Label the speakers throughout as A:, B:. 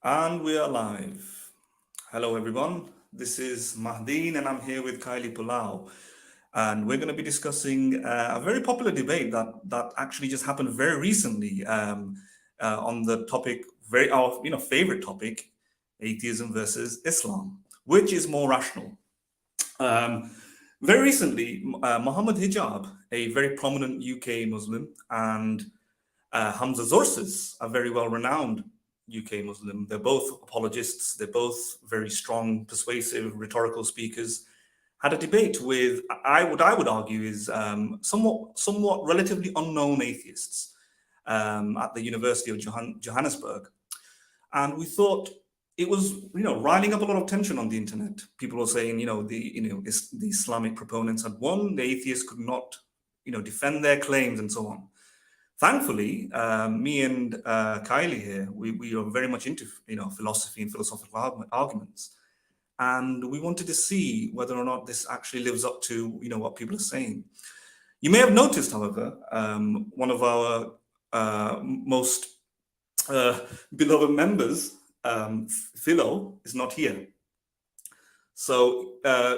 A: And we are live. Hello, everyone. This is Mahdeen, and I'm here with Kylie Pulau. And we're going to be discussing a very popular debate that actually just happened very recently on the topic, our favorite topic, atheism versus Islam. Which is more rational? Um, Very recently, Mohammed Hijab, a very prominent UK Muslim, and Hamza Tzortzis, a very well-renowned UK Muslim. They're both apologists. They're both very strong, persuasive, rhetorical speakers. Had a debate with what I would argue is somewhat relatively unknown atheists at the University of Johannesburg, and we thought it was riling up a lot of tension on the internet. People were saying the Islamic proponents had won, the atheists could not defend their claims and so on. Thankfully, me and Kylie here, we are very much into philosophy and philosophical arguments, and we wanted to see whether or not this actually lives up to what people are saying. You may have noticed, however, one of our most beloved members, Philo, is not here. So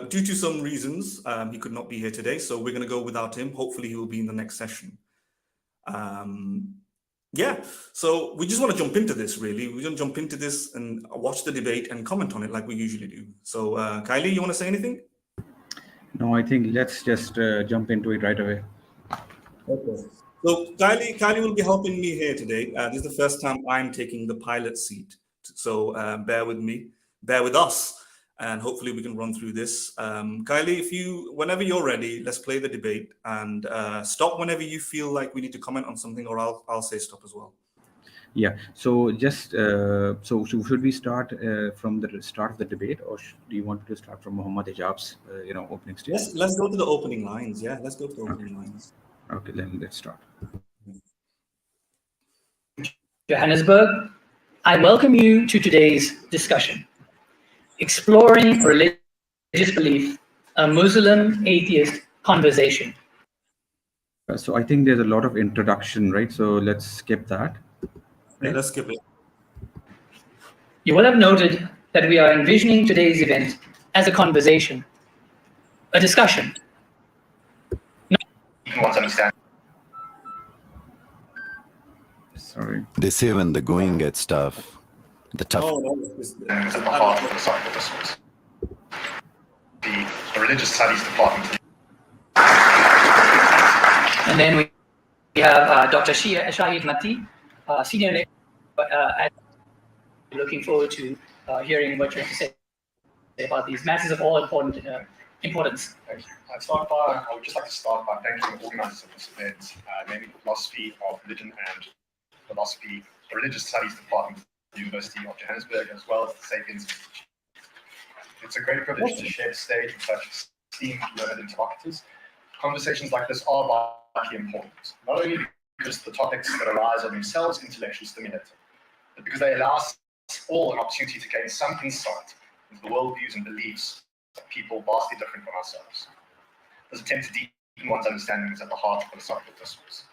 A: due to some reasons, he could not be here today. So we're going to go without him. Hopefully, he will be in the next session. So we just want to jump into this, really. We're going to jump into this and watch the debate and comment on it like we usually do. So Kylie, you want to say anything?
B: No, I think let's just jump into it right away.
A: Okay. So Kylie will be helping me here today. This is the first time I'm taking the pilot seat. So bear with me, bear with us, and hopefully we can run through this. Kylie, whenever you're ready, let's play the debate, and stop whenever you feel like we need to comment on something, or I'll say stop as well.
B: Yeah. So just so should we start from the start of the debate, or do you want to start from Mohammed Hijab's opening statement?
A: Let's go to the opening lines. Yeah, let's go to the opening lines.
B: Okay, then let's start.
C: Johannesburg, I welcome you to today's discussion, exploring religious belief, a Muslim atheist conversation.
B: So I think there's a lot of introduction, right? So let's skip that.
A: Yeah, let's skip it.
C: You will have noted that we are envisioning today's event as a conversation, a discussion.
B: Sorry.
D: They say when the going gets tough, the tough.
E: At the heart of the philosophical discourse. The religious studies department.
C: And then we have Dr. Shahid Mati, senior lecturer. Looking forward to hearing what you have to say about these matters of all importance.
E: Thank you. I would just like to start by thanking the organizers of this event, namely the Philosophy of Religion and Philosophy, the Religious Studies Department of the University of Johannesburg, as well as the Sapiens Institute. It's a great privilege to share the stage with such esteemed learned interlocutors. Conversations like this are vitally important, not only because the topics that arise are themselves intellectually stimulating, but because they allow us all an opportunity to gain some insight into the worldviews and beliefs of people vastly different from ourselves. This attempt to deepen one's understanding is at the heart of philosophical discourse.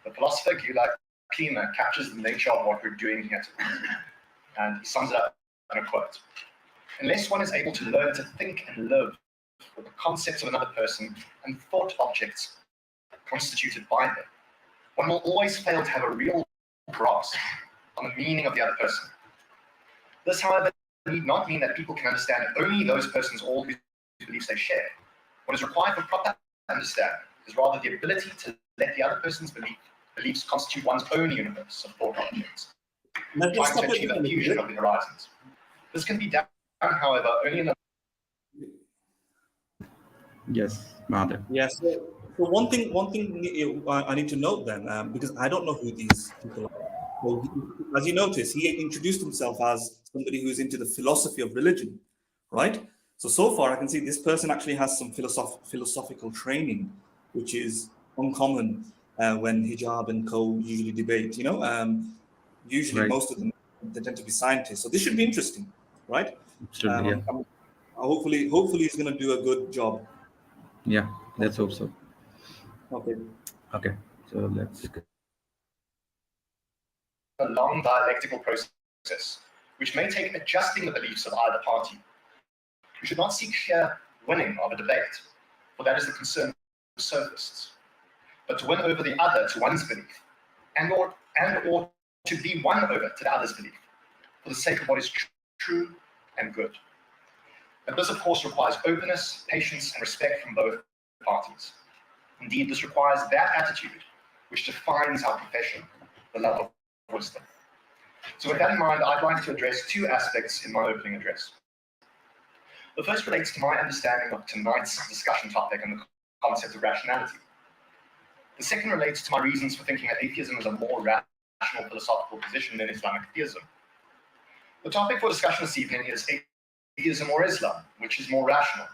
E: The philosopher Gyula Klima captures the nature of what we're doing here today, and he sums it up in a quote. Unless one is able to learn to think and live with the concepts of another person and thought objects constituted by them, one will always fail to have a real grasp on the meaning of the other person. This, however, need not mean that people can understand only those persons all whose beliefs they share. What is required for proper understanding is rather the ability to let the other person's beliefs constitute one's own universe of thought objects, trying to achieve a fusion of the horizons. This can be done, however, only in the...
B: Yes, Madhav.
A: Yes. So one thing I need to note then, because I don't know who these people are. Well, as you notice, he introduced himself as somebody who's into the philosophy of religion, right? So far, I can see this person actually has some philosophical training, which is uncommon when Hijab and Co usually debate. Usually
B: Right.
A: most of them, they tend to be scientists. So this should be interesting, right?
B: Absolutely, yeah.
A: Hopefully he's going to do a good job.
B: Yeah, let's hope so.
A: Okay.
B: Okay, so let's go.
E: A long dialectical process which may take adjusting the beliefs of either party. We should not seek sheer winning of a debate, for that is the concern of sophists, but to win over the other to one's belief, and or to be won over to the other's belief, for the sake of what is true and good. But this, of course, requires openness, patience, and respect from both parties. Indeed, this requires that attitude which defines our profession, the love of wisdom. So with that in mind, I'd like to address two aspects in my opening address. The first relates to my understanding of tonight's discussion topic and the concept of rationality. The second relates to my reasons for thinking that atheism is a more rational philosophical position than Islamic theism. The topic for discussion this evening is atheism or Islam, which is more rational.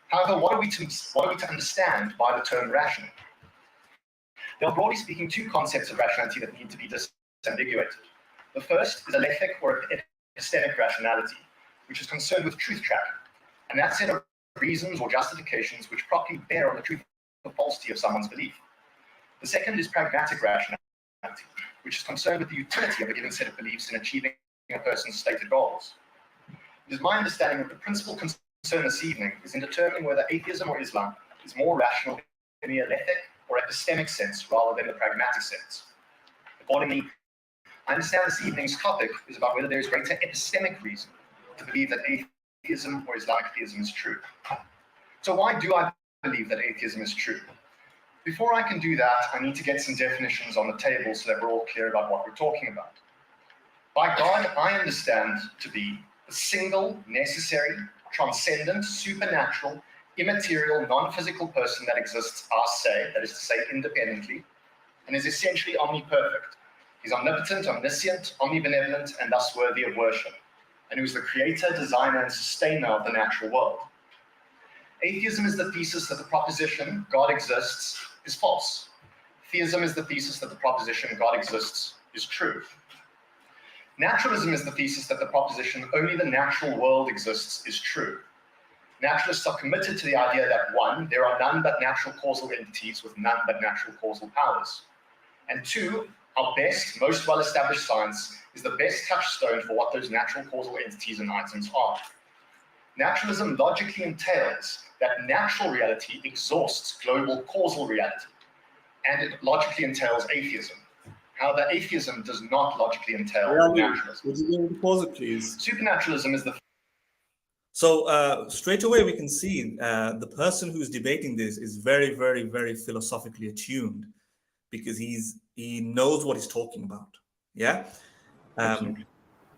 E: However, what are we to understand by the term rational? There are, broadly speaking, two concepts of rationality that need to be disambiguated. The first is alethic or epistemic rationality, which is concerned with truth tracking, and that set of reasons or justifications which properly bear on the truth or falsity of someone's belief. The second is pragmatic rationality, which is concerned with the utility of a given set of beliefs in achieving a person's stated goals. It is my understanding that the principal concern this evening is in determining whether atheism or Islam is more rational in the alethic or epistemic sense rather than the pragmatic sense. Accordingly, I understand this evening's topic is about whether there is greater epistemic reason to believe that atheism or Islamic theism is true. So why do I believe that atheism is true? Before I can do that, I need to get some definitions on the table so that we're all clear about what we're talking about. By God, I understand to be the single, necessary, transcendent, supernatural, immaterial, non-physical person that exists a se, that is to say, independently, and is essentially omniperfect. He's omnipotent, omniscient, omnibenevolent, and thus worthy of worship, and who is the creator, designer, and sustainer of the natural world. Atheism is the thesis that the proposition God exists is false. Theism is the thesis that the proposition God exists is true. Naturalism is the thesis that the proposition only the natural world exists is true. Naturalists are committed to the idea that one, there are none but natural causal entities with none but natural causal powers. And two, our best, most well-established science is the best touchstone for what those natural causal entities and items are. Naturalism logically entails that natural reality exhausts global causal reality, and it logically entails atheism. However, atheism does not logically entail naturalism.
A: Would you be able to pause it, please?
E: Supernaturalism is the...
A: So straight away we can see the person who's debating this is very, very, very philosophically attuned, because he knows what he's talking about. Yeah.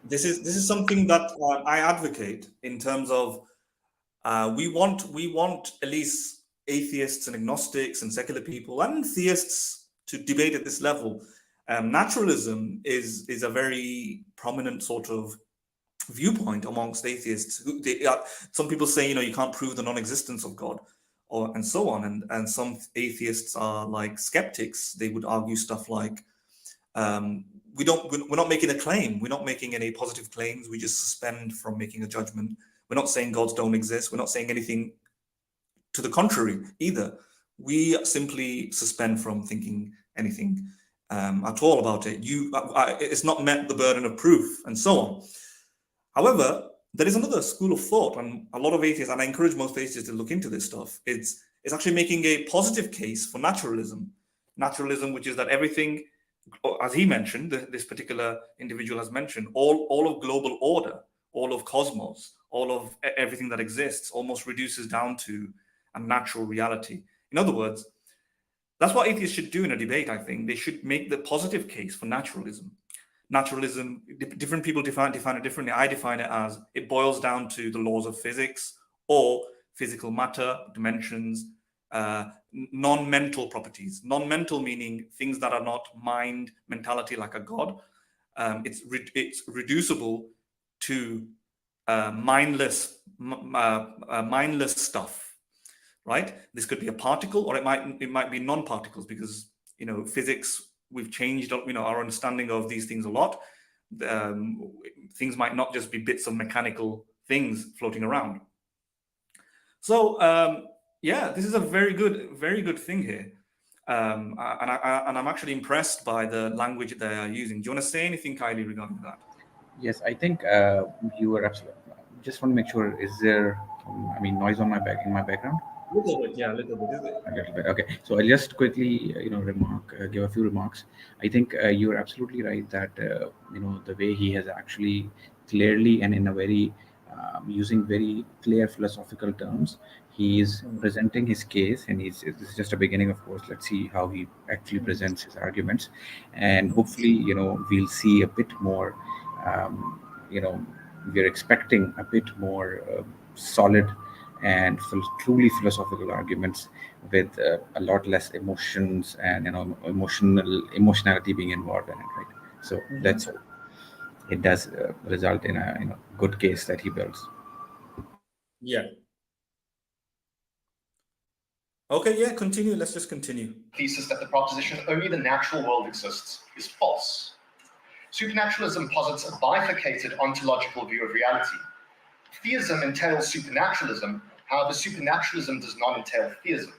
A: This is something that I advocate in terms of we want at least atheists and agnostics and secular people and theists to debate at this level. Naturalism is a very prominent sort of viewpoint amongst atheists. Some people say, you can't prove the non-existence of God, and so on. And some atheists are like skeptics. They would argue stuff like, we're not making a claim. We're not making any positive claims. We just suspend from making a judgment. We're not saying gods don't exist. We're not saying anything to the contrary either. We simply suspend from thinking anything at all about it. It's not met the burden of proof, and so on. However, there is another school of thought, and a lot of atheists, and I encourage most atheists to look into this stuff. It's actually making a positive case for naturalism. Naturalism, which is that everything, as he mentioned, this particular individual has mentioned, all of global order, all of cosmos, all of everything that exists almost reduces down to a natural reality. In other words, that's what atheists should do in a debate, I think. They should make the positive case for naturalism. Naturalism, different people define it differently. I define it as it boils down to the laws of physics or physical matter, dimensions, non-mental properties. Non-mental meaning things that are not mind, mentality like a god. It's reducible to mindless stuff. Right? This could be a particle, or it might be non-particles, because physics, we've changed our understanding of these things a lot. Things might not just be bits of mechanical things floating around. So yeah, this is a very good thing here, and I'm actually impressed by the language they are using. Do you want to say anything, Kylie, regarding that?
B: Yes, I think you were absolutely. Just want to make sure. Is there, I mean, noise on my back in my background?
A: Little bit, yeah, a little bit, is it?
B: A little bit. Okay. So I'll just quickly, give a few remarks. I think you're absolutely right that the way he has actually clearly and in a very using very clear philosophical terms, he is
A: Mm,
B: presenting his case, and this is just a beginning, of course. Let's see how he actually
A: mm,
B: presents his arguments, and
A: mhm,
B: hopefully, we'll see a bit more. Um, you know, we're expecting a bit more solid and truly philosophical arguments with a lot less emotions and emotionality being involved in it, right? So
A: mhm.
B: that's all. It does result in a good case that he builds.
A: Yeah. Okay, yeah, continue. Let's just continue.
E: Thesis that the proposition only the natural world exists is false. Supernaturalism posits a bifurcated ontological view of reality. Theism entails supernaturalism, however, supernaturalism does not entail theism.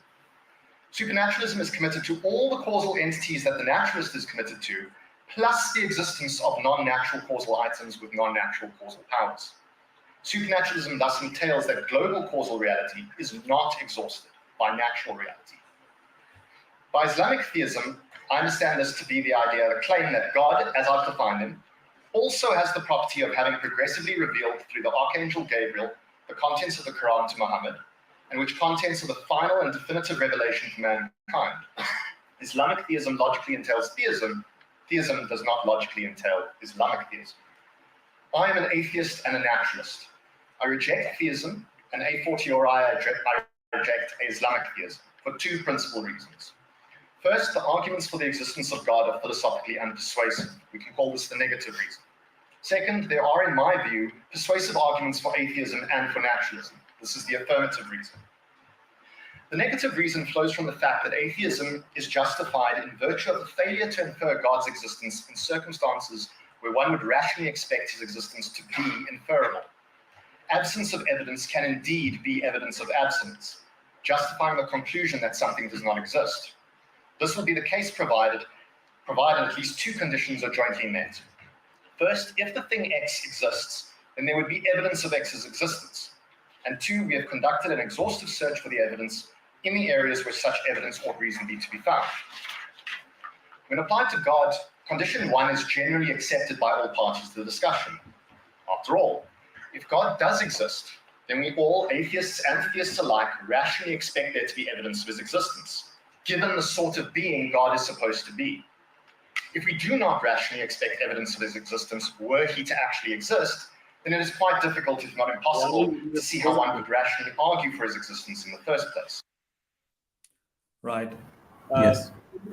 E: Supernaturalism is committed to all the causal entities that the naturalist is committed to, plus the existence of non-natural causal items with non-natural causal powers. Supernaturalism thus entails that global causal reality is not exhausted by natural reality. By Islamic theism, I understand this to be the idea, the claim that God, as I've defined him, also has the property of having progressively revealed through the Archangel Gabriel the contents of the Quran to Mohammed, and which contents are the final and definitive revelation to mankind. Islamic theism logically entails theism. Theism does not logically entail Islamic theism. I am an atheist and a naturalist. I reject theism, and a fortiori I reject Islamic theism for two principal reasons. First, the arguments for the existence of God are philosophically unpersuasive. We can call this the negative reason. Second, there are, in my view, persuasive arguments for atheism and for naturalism. This is the affirmative reason. The negative reason flows from the fact that atheism is justified in virtue of the failure to infer God's existence in circumstances where one would rationally expect his existence to be inferable. Absence of evidence can indeed be evidence of absence, justifying the conclusion that something does not exist. This will be the case provided at least two conditions are jointly met. First, if the thing X exists, then there would be evidence of X's existence. And two, we have conducted an exhaustive search for the evidence in the areas where such evidence ought reasonably to be found. When applied to God, condition one is generally accepted by all parties to the discussion. After all, if God does exist, then we all, atheists and theists alike, rationally expect there to be evidence of his existence, given the sort of being God is supposed to be. If we do not rationally expect evidence of his existence were he to actually exist, then it is quite difficult, if not impossible, to see how one could rationally argue for his existence in the first place.
A: Right.
B: Yes.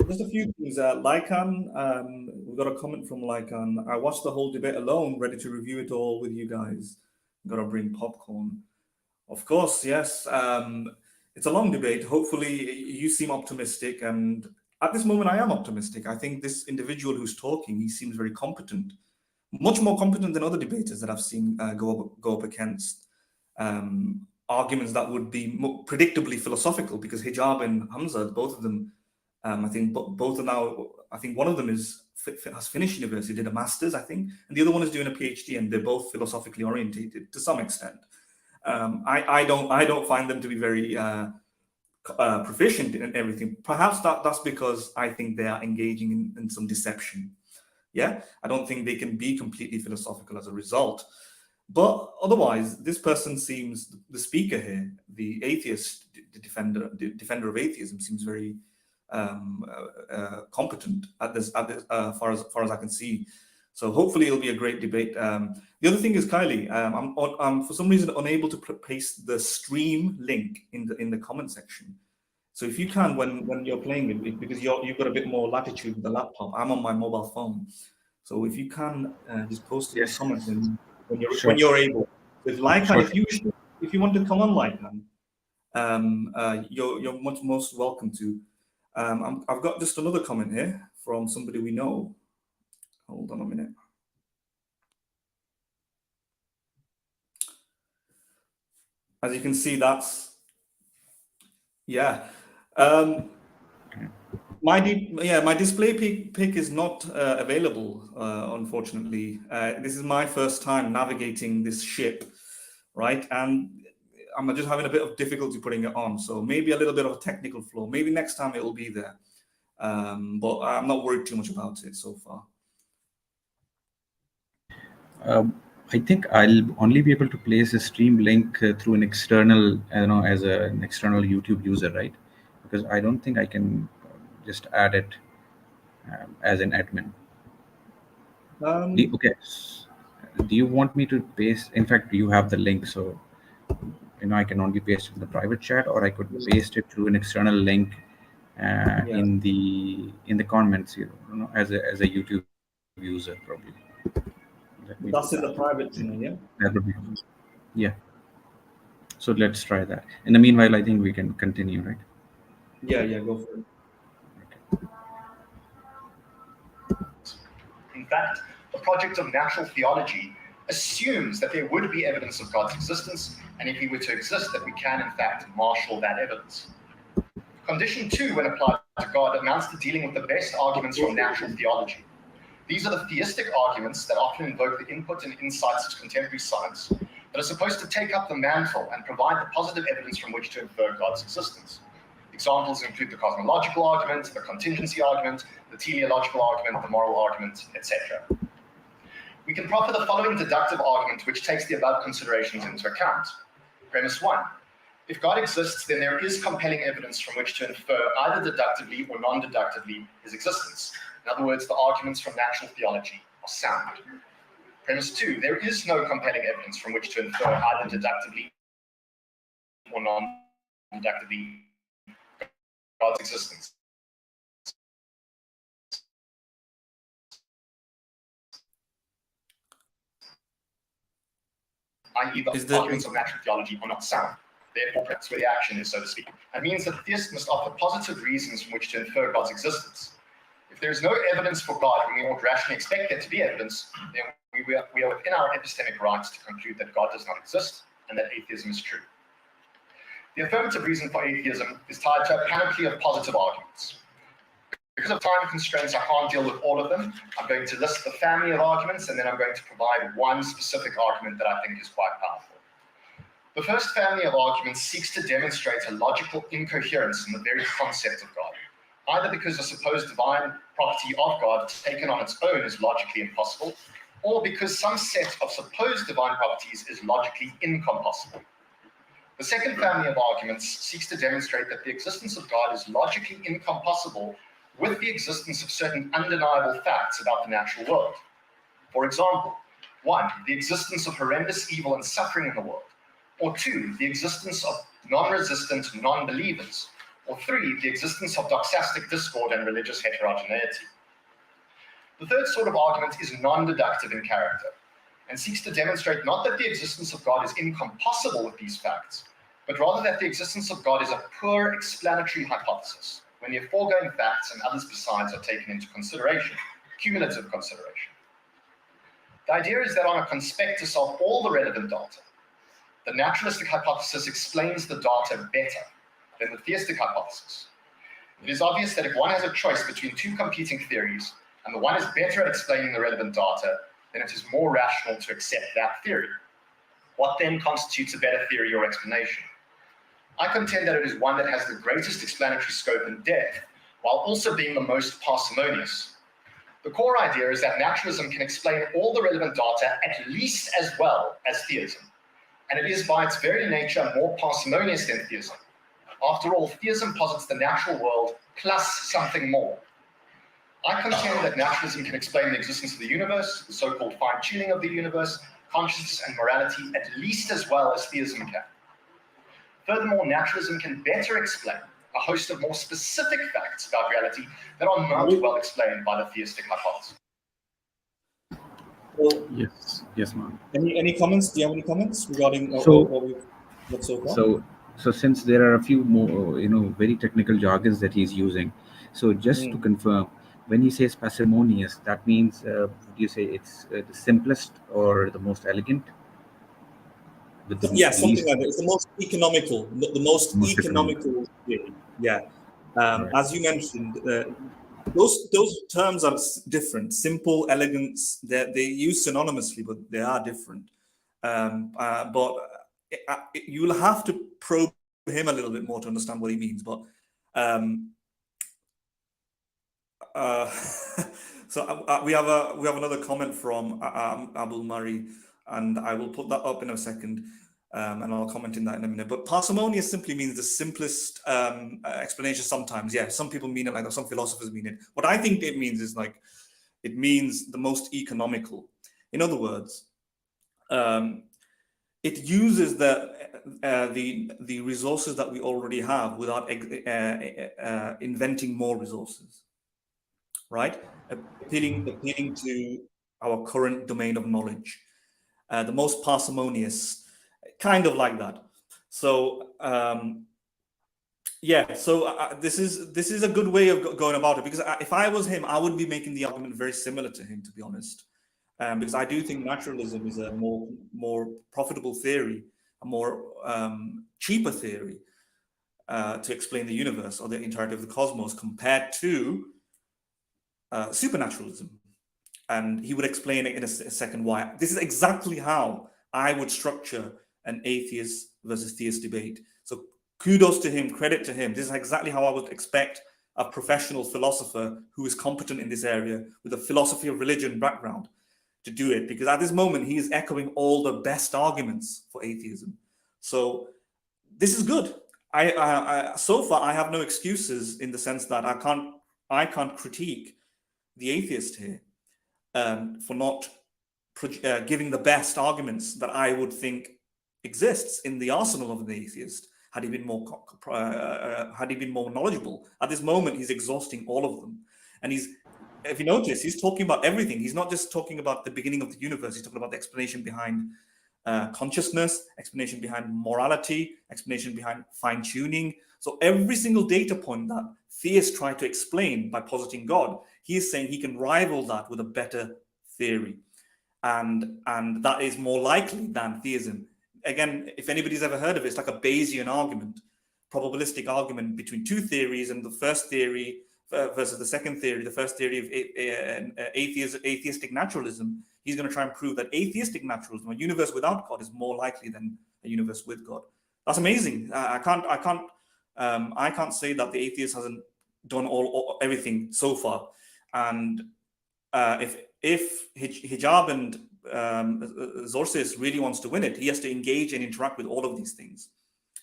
A: Just a few things. Lycan, we've got a comment from Lycan. I watched the whole debate alone, ready to review it all with you guys. Got to bring popcorn. Of course, yes. It's a long debate. Hopefully, you seem optimistic, and at this moment, I am optimistic. I think this individual who's talking, he seems very competent, much more competent than other debaters that I've seen go up against arguments that would be predictably philosophical. Because Hijab and Hamza, both of them, I think both are now. I think one of them has finished university, did a master's, I think, and the other one is doing a PhD, and they're both philosophically orientated to some extent. I don't find them to be very proficient in everything. Perhaps that's because I think they are engaging in some deception. Yeah, I don't think they can be completely philosophical as a result. But otherwise, this person seems, the speaker here, the atheist, the defender of atheism, seems very competent at this, far as I can see. So hopefully it'll be a great debate. The other thing is, Kylie, I'm for some reason unable to paste the stream link in the comment section. So if you can, when you're playing it, because you've got a bit more latitude with the laptop, I'm on my mobile phone. So if you can just post it in the
B: Yes.
A: comments and
B: Sure.
A: when you're able. With Lycan,
B: Sure.
A: if you want to come on Lycan, you're most welcome to. I've got just another comment here from somebody we know. Hold on a minute. As you can see, that's yeah. My display pic is not available, unfortunately. This is my first time navigating this ship, right? And I'm just having a bit of difficulty putting it on. So maybe a little bit of a technical flaw. Maybe next time it will be there. But I'm not worried too much about it so far.
B: I think I'll only be able to place a stream link through an external, as an external YouTube user, right? Because I don't think I can just add it as an admin.
A: Um,
B: Okay. Do you want me to paste? In fact, you have the link, so I can only paste it in the private chat, or I could paste it through an external link in the comments, as a YouTube user, probably. Let me
A: that's
B: do
A: in the
B: that.
A: private channel, yeah?
B: That would be, yeah. So let's try that. In the meanwhile, I think we can continue, right?
A: Yeah, go for it.
E: In fact, the project of natural theology assumes that there would be evidence of God's existence, and if he were to exist, that we can, in fact, marshal that evidence. Condition 2, when applied to God, amounts to dealing with the best arguments from natural theology. These are the theistic arguments that often invoke the input and insights of contemporary science that are supposed to take up the mantle and provide the positive evidence from which to infer God's existence. Examples include the cosmological argument, the contingency argument, the teleological argument, the moral argument, etc. We can proffer the following deductive argument which takes the above considerations into account. Premise 1. If God exists, then there is compelling evidence from which to infer either deductively or non-deductively his existence. In other words, the arguments from natural theology are sound. Premise 2. There is no compelling evidence from which to infer either deductively or non-deductively God's existence. I.e. the arguments of natural theology are not sound. Therefore, that's where the action is, so to speak. That means that theists must offer positive reasons from which to infer God's existence. If there is no evidence for God, and we ought rationally expect there to be evidence, then we are within our epistemic rights to conclude that God does not exist and that atheism is true. The affirmative reason for atheism is tied to a panoply of positive arguments. Because of time constraints, I can't deal with all of them. I'm going to list the family of arguments, and then I'm going to provide one specific argument that I think is quite powerful. The first family of arguments seeks to demonstrate a logical incoherence in the very concept of God, either because a supposed divine property of God taken on its own is logically impossible, or because some set of supposed divine properties is logically incompossible. The second family of arguments seeks to demonstrate that the existence of God is logically incompossible with the existence of certain undeniable facts about the natural world. For example, 1, the existence of horrendous evil and suffering in the world, or 2, the existence of non-resistant non-believers, or 3, the existence of doxastic discord and religious heterogeneity. The third sort of argument is non-deductive in character, and seeks to demonstrate not that the existence of God is incompossible with these facts, but rather that the existence of God is a poor explanatory hypothesis, when the foregoing facts and others besides are taken into consideration, cumulative consideration. The idea is that on a conspectus of all the relevant data, the naturalistic hypothesis explains the data better than the theistic hypothesis. It is obvious that if one has a choice between two competing theories, and the one is better at explaining the relevant data, then it is more rational to accept that theory. What then constitutes a better theory or explanation? I contend that it is one that has the greatest explanatory scope and depth, while also being the most parsimonious. The core idea is that naturalism can explain all the relevant data at least as well as theism, and it is by its very nature more parsimonious than theism. After all, theism posits the natural world plus something more. I contend that naturalism can explain the existence of the universe, the so-called fine-tuning of the universe, consciousness and morality at least as well as theism can. Furthermore, naturalism can better explain a host of more specific facts about reality that are not well explained by the theistic hypothesis.
A: Well,
B: Yes, ma'am.
A: any comments? Do you have any comments regarding what we've so far?
B: So since there are a few more, very technical jargons that he's using, so just to confirm, when he says parsimonious, that means, would you say it's the simplest or the most elegant?
A: Yeah, something like that. It's the most economical, the most economical theory. Yeah. As you mentioned, those terms are different. Simple, elegance, they use synonymously, but they are different. But you'll have to probe him a little bit more to understand what he means. But so we have another comment from Abul Mari, and I will put that up in a second, and I'll comment in that in a minute. But parsimonious simply means the simplest explanation. Sometimes, yeah, some people mean it like that. Some philosophers mean it. What I think it means is like it means the most economical. In other words, it uses the resources that we already have without inventing more resources. Right? Appealing to our current domain of knowledge, the most parsimonious, kind of like that. So yeah, so this is a good way of going about it, because if I was him, I would be making the argument very similar to him, to be honest, because I do think naturalism is a more profitable theory, a more cheaper theory to explain the universe or the entirety of the cosmos compared to supernaturalism. And he would explain it in a second why. This is exactly how I would structure an atheist versus theist debate. So kudos to him, credit to him. This is exactly how I would expect a professional philosopher who is competent in this area with a philosophy of religion background to do it, because at this moment he is echoing all the best arguments for atheism. So this is good. I so far I have no excuses, in the sense that I can't critique the atheist here for not giving the best arguments that I would think exists in the arsenal of an atheist. Had he been more knowledgeable, at this moment he's exhausting all of them, and if you notice, he's talking about everything. He's not just talking about the beginning of the universe. He's talking about the explanation behind consciousness, explanation behind morality, explanation behind fine-tuning. So every single data point that theists try to explain by positing God, he is saying he can rival that with a better theory, and that is more likely than theism. Again, if anybody's ever heard of it, it's like a Bayesian argument, probabilistic argument between two theories, and the first theory versus the second theory. The first theory of atheistic naturalism, he's going to try and prove that atheistic naturalism, a universe without God, is more likely than a universe with God. That's amazing. I can't say that the atheist hasn't done everything so far. And if Hijab and Tzortzis really wants to win it, he has to engage and interact with all of these things,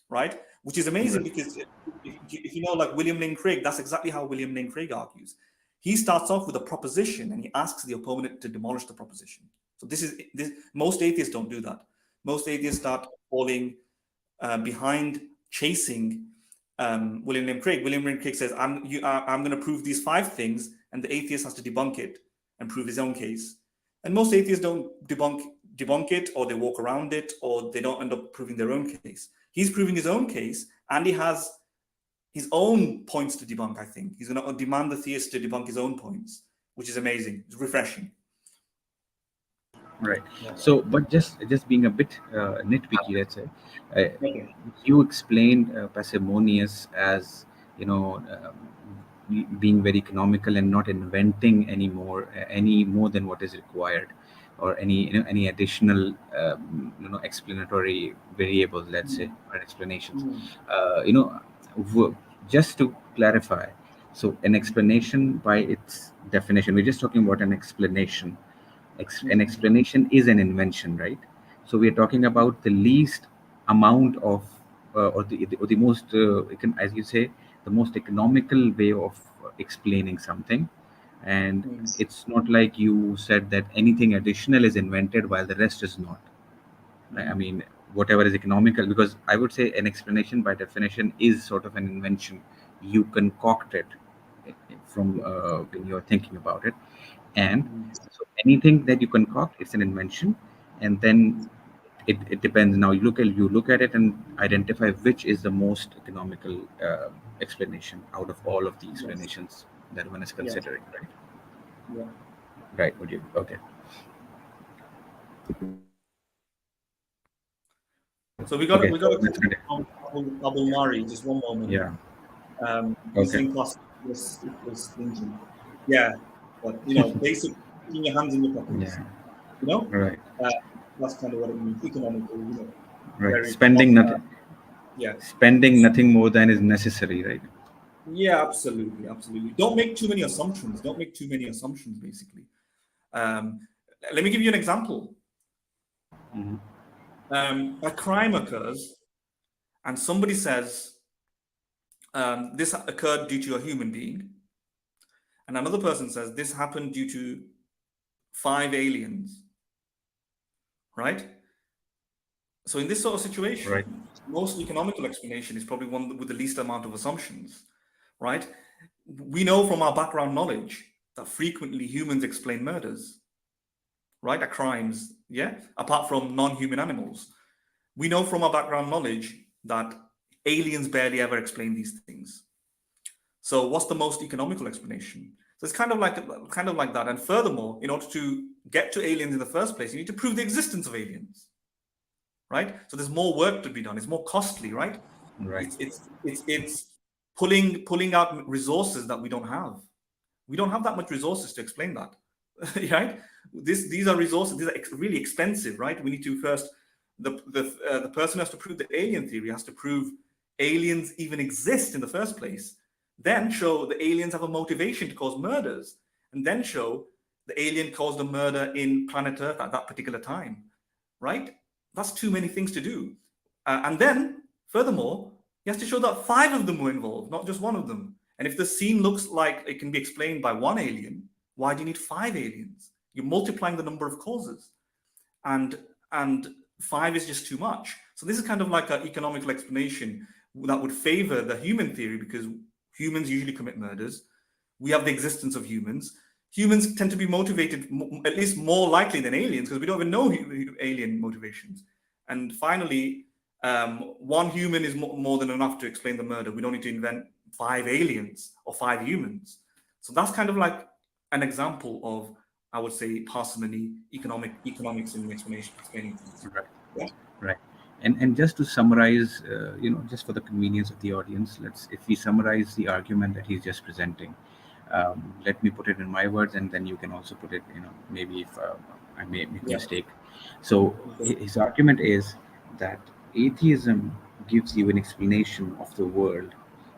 A: right? Which is amazing, because if you know, like William Lane Craig, that's exactly how William Lane Craig argues. He starts off with a proposition and he asks the opponent to demolish the proposition. So most atheists don't do that. Most atheists start falling behind chasing William Lane Craig. William Lane Craig says, I'm going to prove these 5 things, and the atheist has to debunk it and prove his own case. And most atheists don't debunk it, or they walk around it, or they don't end up proving their own case. He's proving his own case, and he has his own points to debunk, I think. He's going to demand the theist to debunk his own points, which is amazing. It's refreshing.
B: Right. So, but just being a bit nitpicky, let's say, you explained parsimonious as, being very economical and not inventing any more than what is required, or any additional explanatory variables, let's say, or explanations. Just to clarify, so an explanation, by its definition, we're just talking about an explanation. An explanation is an invention, right? So we are talking about the least amount of or the most as you say, the most economical way of explaining something. And it's not like you said that anything additional is invented while the rest is not. I mean, whatever is economical, because I would say an explanation by definition is sort of an invention. You concoct it from when you're thinking about it. And so anything that you concoct, it's an invention. And then it depends. Now you look at it and identify which is the most economical explanation out of all of the explanations that one is considering, right?
A: Yeah.
B: Right. Would you? Okay.
A: So we got
B: Okay.
A: a question from Abul Mari. Just one moment.
B: Yeah. Okay.
A: Using plastic was stringent. Yeah, but basically keeping your hands in your pockets.
B: Yeah.
A: You know,
B: Right.
A: uh, that's kind of what it means. Economical,
B: Right.
A: very yeah.
B: Spending nothing more than is necessary. Right.
A: Yeah, absolutely, absolutely. Don't make too many assumptions. Don't make too many assumptions, basically. Um, Let me give you an example.
B: Mhm.
A: A crime occurs, and somebody says this occurred due to a human being, and another person says this happened due to 5 aliens, right? So in this sort of
B: Right.
A: situation, most economical explanation is probably one with the least amount of assumptions, right? We know from our background knowledge that frequently humans explain murders, right? Are crimes, yeah? Apart from non-human animals. We know from our background knowledge that aliens barely ever explain these things. So what's the most economical explanation? So it's kind of like that. And furthermore, in order to get to aliens in the first place, you need to prove the existence of aliens, right? So there's more work to be done. It's more costly, right?
B: Right.
A: It's pulling out resources that we don't have. We don't have that much resources to explain that, right? These are resources. These are really expensive, right? We need to first the person has to prove the alien theory, has to prove aliens even exist in the first place, then show the aliens have a motivation to cause murders, and then show the alien caused a murder in planet Earth at that particular time, right? That's too many things to do. And then, furthermore, he has to show that 5 of them were involved, not just one of them. And if the scene looks like it can be explained by one alien, why do you need 5 aliens? You're multiplying the number of causes, and 5 is just too much. So this is kind of like an economical explanation that would favor the human theory, because humans usually commit murders. We have the existence of humans. Humans tend to be motivated, at least more likely than aliens, because we don't even know alien motivations. And finally, one human is more than enough to explain the murder. We don't need to invent 5 aliens or 5 humans. So that's kind of like an example of, I would say, parsimony, economics in the explanation, explaining things.
B: Right.
A: Yeah.
B: Right. And just to summarize, just for the convenience of the audience, if we summarize the argument that he's just presenting, let me put it in my words, and then you can also put it, maybe if I may make a
A: Yeah.
B: mistake. So his argument is that atheism gives you an explanation of the world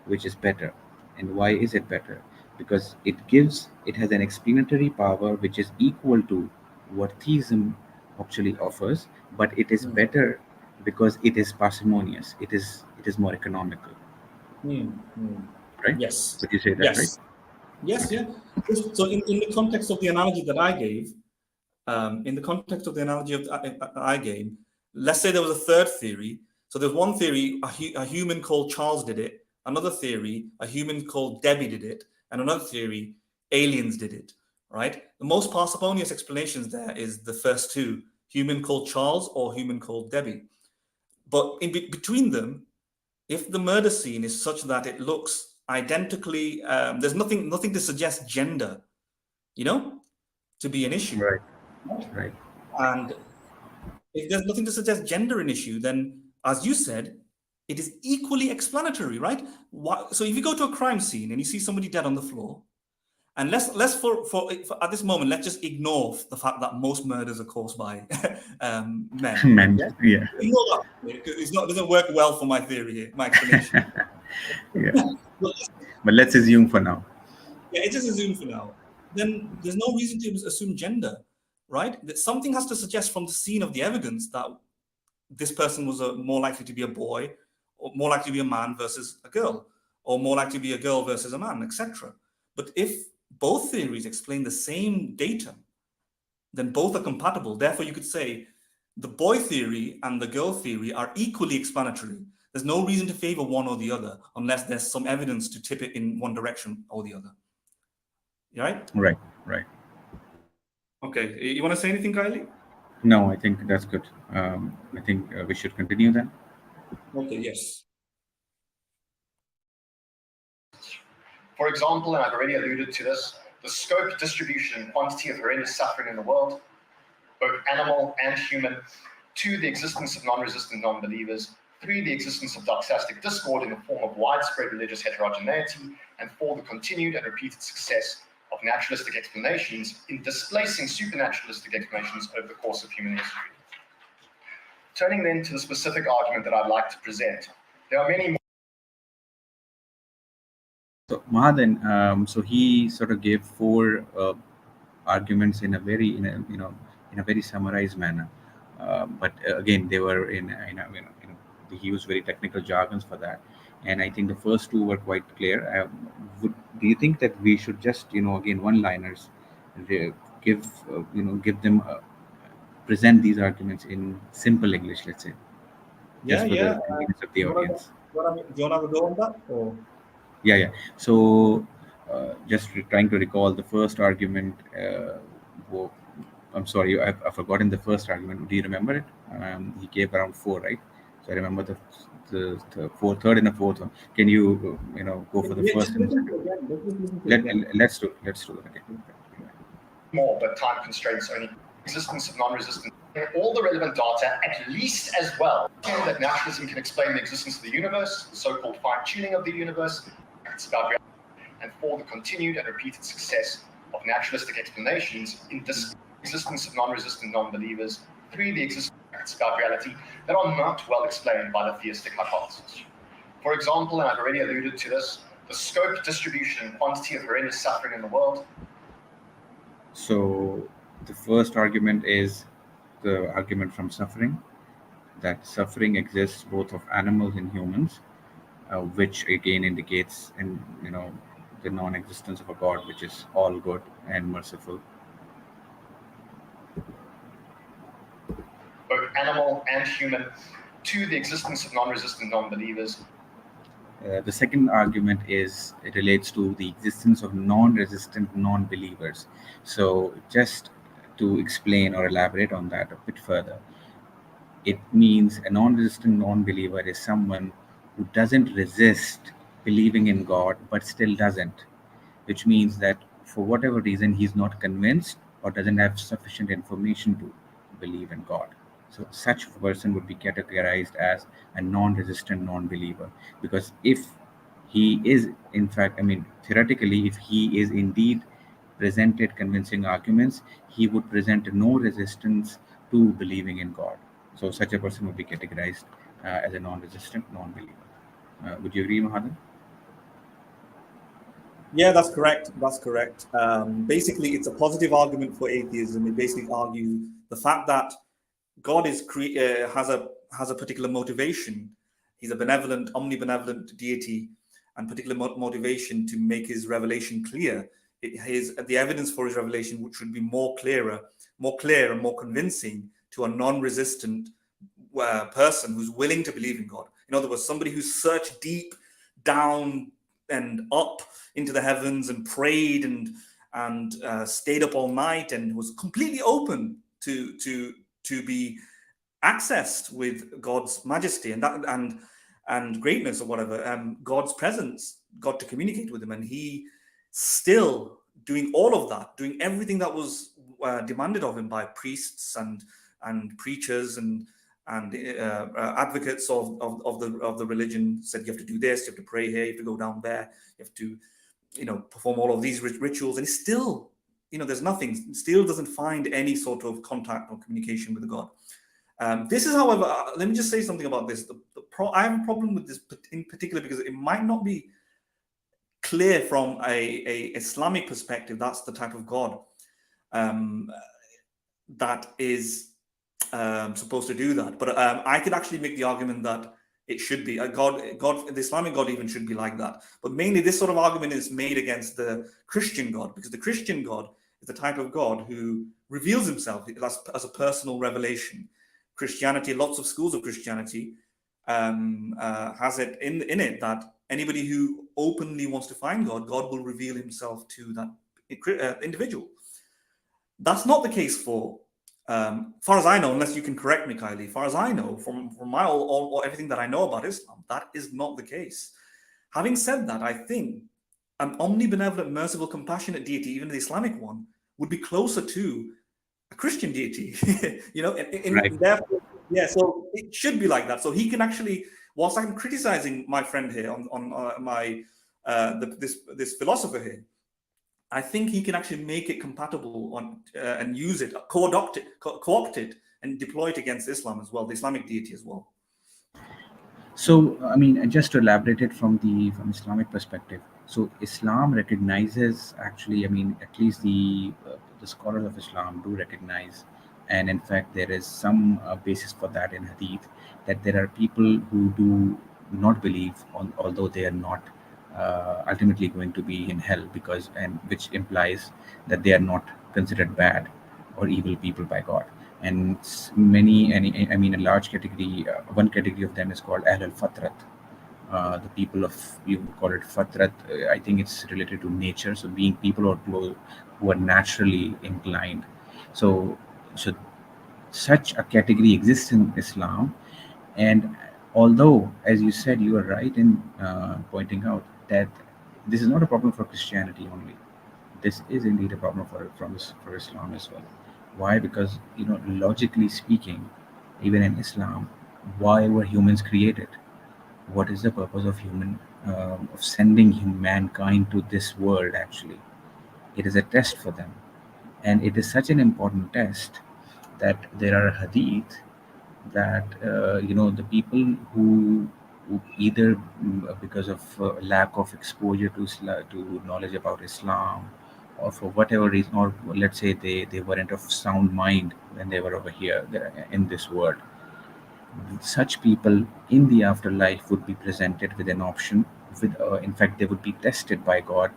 B: which is better. And why is it better? Because it has an explanatory power which is equal to what theism actually offers, but it is
A: Mm.
B: better because it is parsimonious. It is more economical.
A: Mm. Mm.
B: Right?
A: Yes.
B: Would you say that, right?
A: Yes. Yes. Yeah. So in the context of the analogy that I gave, in the context of the analogy I gave, let's say there was a third theory. So there's one theory, a human called Charles did it. Another theory, a human called Debbie did it. And another theory, aliens did it, right? The most parsimonious explanations there is the first two, human called Charles or human called Debbie. But in between them, if the murder scene is such that it looks identically, there's nothing to suggest gender, to be an issue.
B: Right. Right.
A: And if there's nothing to suggest gender an issue, then, as you said, it is equally explanatory, right? So if you go to a crime scene and you see somebody dead on the floor, and let's for at this moment, let's just ignore the fact that most murders are caused by men.
B: Men.
A: Yeah?
B: Yeah.
A: Ignore that. It doesn't work well for my theory here, my explanation.
B: Yeah.
A: But
B: But let's assume for now.
A: yeah, it is assumed for now. Then there's no reason to assume gender, right? That something has to suggest from the scene of the evidence that this person was more likely to be a boy, or more likely to be a man versus a girl, or more likely to be a girl versus a man, etc. But if both theories explain the same data, then both are compatible. Therefore, you could say the boy theory and the girl theory are equally explanatory. There's no reason to favor one or the other unless there's some evidence to tip it in one direction or the other. Right?
B: Right. Right.
A: Okay. You want to say anything, Kylie?
B: No, I think that's good. I think we should continue then.
A: Okay. Yes.
E: For example, and I've already alluded to this, the scope, distribution, and quantity of horrendous suffering in the world, both animal and human, to the existence of non-resistant non-believers, 3, the existence of doxastic discord in the form of widespread religious heterogeneity, and 4, the continued and repeated success of naturalistic explanations in displacing supernaturalistic explanations over the course of human history. Turning then to the specific argument that I'd like to present, there are many more.
B: So Mahadan, so he sort of gave 4 arguments in a very, in a very summarized manner. But again, they were he used very technical jargons for that. And I think the first 2 were quite clear. Do you think that we should just, again, one-liners, give them, present these arguments in simple English, let's say, just for the convenience of the audience?
A: Do you want to go on that? Or?
B: Yeah. So, just trying to recall the first argument. I'm sorry, I've forgotten the first argument. Do you remember it? He gave around 4, right? So I remember the third and the fourth one. Can you, go for the first and the second? Let's do it again.
E: More, but time constraints only. Existence of non-resistant. All the relevant data, at least as well, that naturalism can explain the existence of the universe, the so-called fine-tuning of the universe, it's about reality, and 4, the continued and repeated success of naturalistic explanations in this existence of non-resistant non-believers. 3, the existence of about reality that are not well explained by the theistic hypothesis. For example, and I've already alluded to this, the scope, distribution, and quantity of horrendous suffering in the world.
B: So the first argument is the argument from suffering, that suffering exists both of animals and humans, which again indicates the non-existence of a God which is all good and merciful.
E: Both animal and human. 2, the existence of non-resistant non-believers.
B: The second argument it relates to the existence of non-resistant non-believers. So just to explain or elaborate on that a bit further, it means a non-resistant non-believer is someone who doesn't resist believing in God but still doesn't, which means that for whatever reason he's not convinced or doesn't have sufficient information to believe in God. So such a person would be categorized as a non-resistant non-believer, because if he is, in fact, theoretically, if he is indeed presented convincing arguments, he would present no resistance to believing in God. So such a person would be categorized as a non-resistant non-believer. Would you agree, Mohammed?
A: Yeah, that's correct. Basically, it's a positive argument for atheism. It basically argues the fact that God is has a particular motivation. He's a benevolent, omnibenevolent deity, and particular motivation to make his revelation clear. The evidence for his revelation, which should be more clear and more convincing to a non-resistant person who's willing to believe in God. In other words, somebody who's searched deep down and up into the heavens and prayed and stayed up all night and was completely open to be accessed with God's majesty and greatness or whatever, God's presence, God to communicate with him, and he still doing all of that, doing everything that was demanded of him by priests and preachers and advocates of the religion. Said you have to do this, you have to pray here, you have to go down there, you have to perform all of these rituals, and he still there's nothing, still doesn't find any sort of contact or communication with God. This is, however, let me just say something about this. I have a problem with this in particular because it might not be clear from a Islamic perspective. That's the type of God that is supposed to do that. But I could actually make the argument that it should be a God. The Islamic God even should be like that. But mainly, this sort of argument is made against the Christian God, because the Christian God is the type of God who reveals himself as a personal revelation. Christianity, lots of schools of Christianity has it in it that anybody who openly wants to find God, God will reveal himself to that individual. That's not the case for, far as I know, unless you can correct me, Kylie, far as I know, from my all everything that I know about Islam, that is not the case. Having said that, I think an omnibenevolent, merciful, compassionate deity, even the Islamic one, would be closer to a Christian deity,
B: Right.
A: Yeah, so it should be like that. So he can actually, whilst I'm criticizing my friend here on my this philosopher here, I think he can actually make it compatible on and use it, co-opt it, and deploy it against Islam as well, the Islamic deity as well.
B: So, I mean, and just to elaborate it from Islamic perspective, so Islam recognizes, actually, I mean, at least the scholars of Islam do recognize, and in fact, there is some basis for that in Hadith, that there are people who do not believe, although they are not ultimately going to be in hell, because, and which implies that they are not considered bad or evil people by God. And many, and I mean, a large category, one category of them is called Ahl al-Fatrat, the people of, you would call it Fatrat. I think it's related to nature, so being people who are naturally inclined. So, so such a category exists in Islam. And although, as you said, you are right in pointing out that this is not a problem for Christianity only. This is indeed a problem for Islam as well. Why? Because, logically speaking, even in Islam, why were humans created? What is the purpose of of sending mankind to this world? Actually, it is a test for them, and it is such an important test that there are hadith that the people who either because of lack of exposure to knowledge about Islam, or for whatever reason, or let's say they weren't of sound mind when they were over here in this world, such people in the afterlife would be presented with an option. With In fact, they would be tested by God.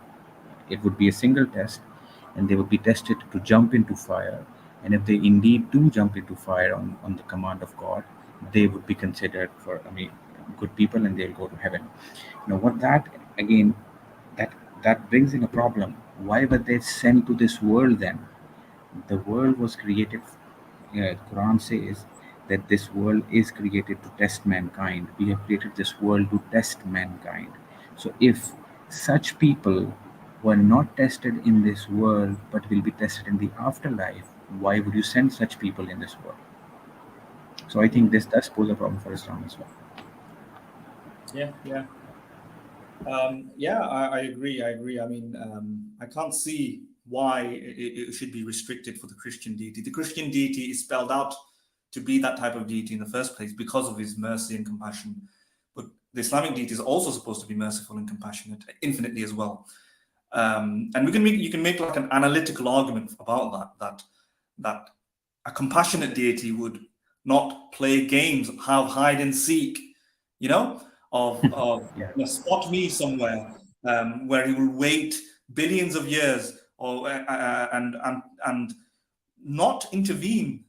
B: It would be a single test, and they would be tested to jump into fire. And if they indeed do jump into fire on the command of God, they would be considered for, I mean, good people, and they'll go to heaven. What that, again, that that brings in a problem. Why were they sent to this world then? The world was created, Quran says that this world is created to test mankind. We have created this world to test mankind. So if such people were not tested in this world but will be tested in the afterlife, why would you send such people in this world? So I think this does pose a problem for Islam as well.
A: Yeah, yeah. Yeah, I agree. I agree. I mean, I can't see why it should be restricted for the Christian deity. The Christian deity is spelled out to be that type of deity in the first place because of his mercy and compassion. But the Islamic deity is also supposed to be merciful and compassionate infinitely as well. And you can make like an analytical argument about that a compassionate deity would not play games, have hide and seek, you know, of
B: Yeah,
A: spot me somewhere, where he will wait billions of years or and not intervene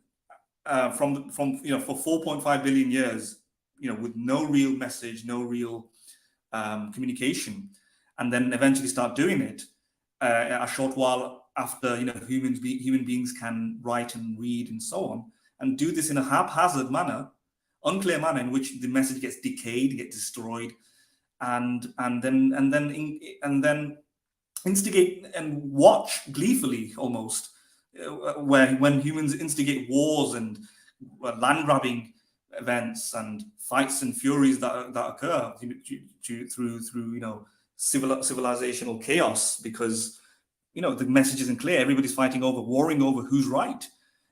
A: for 4.5 billion years, with no real message, no real communication, and then eventually start doing it a short while after human beings can write and read and so on, and do this in a haphazard manner, unclear manner, in which the message gets decayed, gets destroyed, and then instigate and watch gleefully almost, when humans instigate wars and land grabbing events and fights and furies that occur through civilizational chaos, because the message isn't clear. Everybody's fighting over, warring over who's right.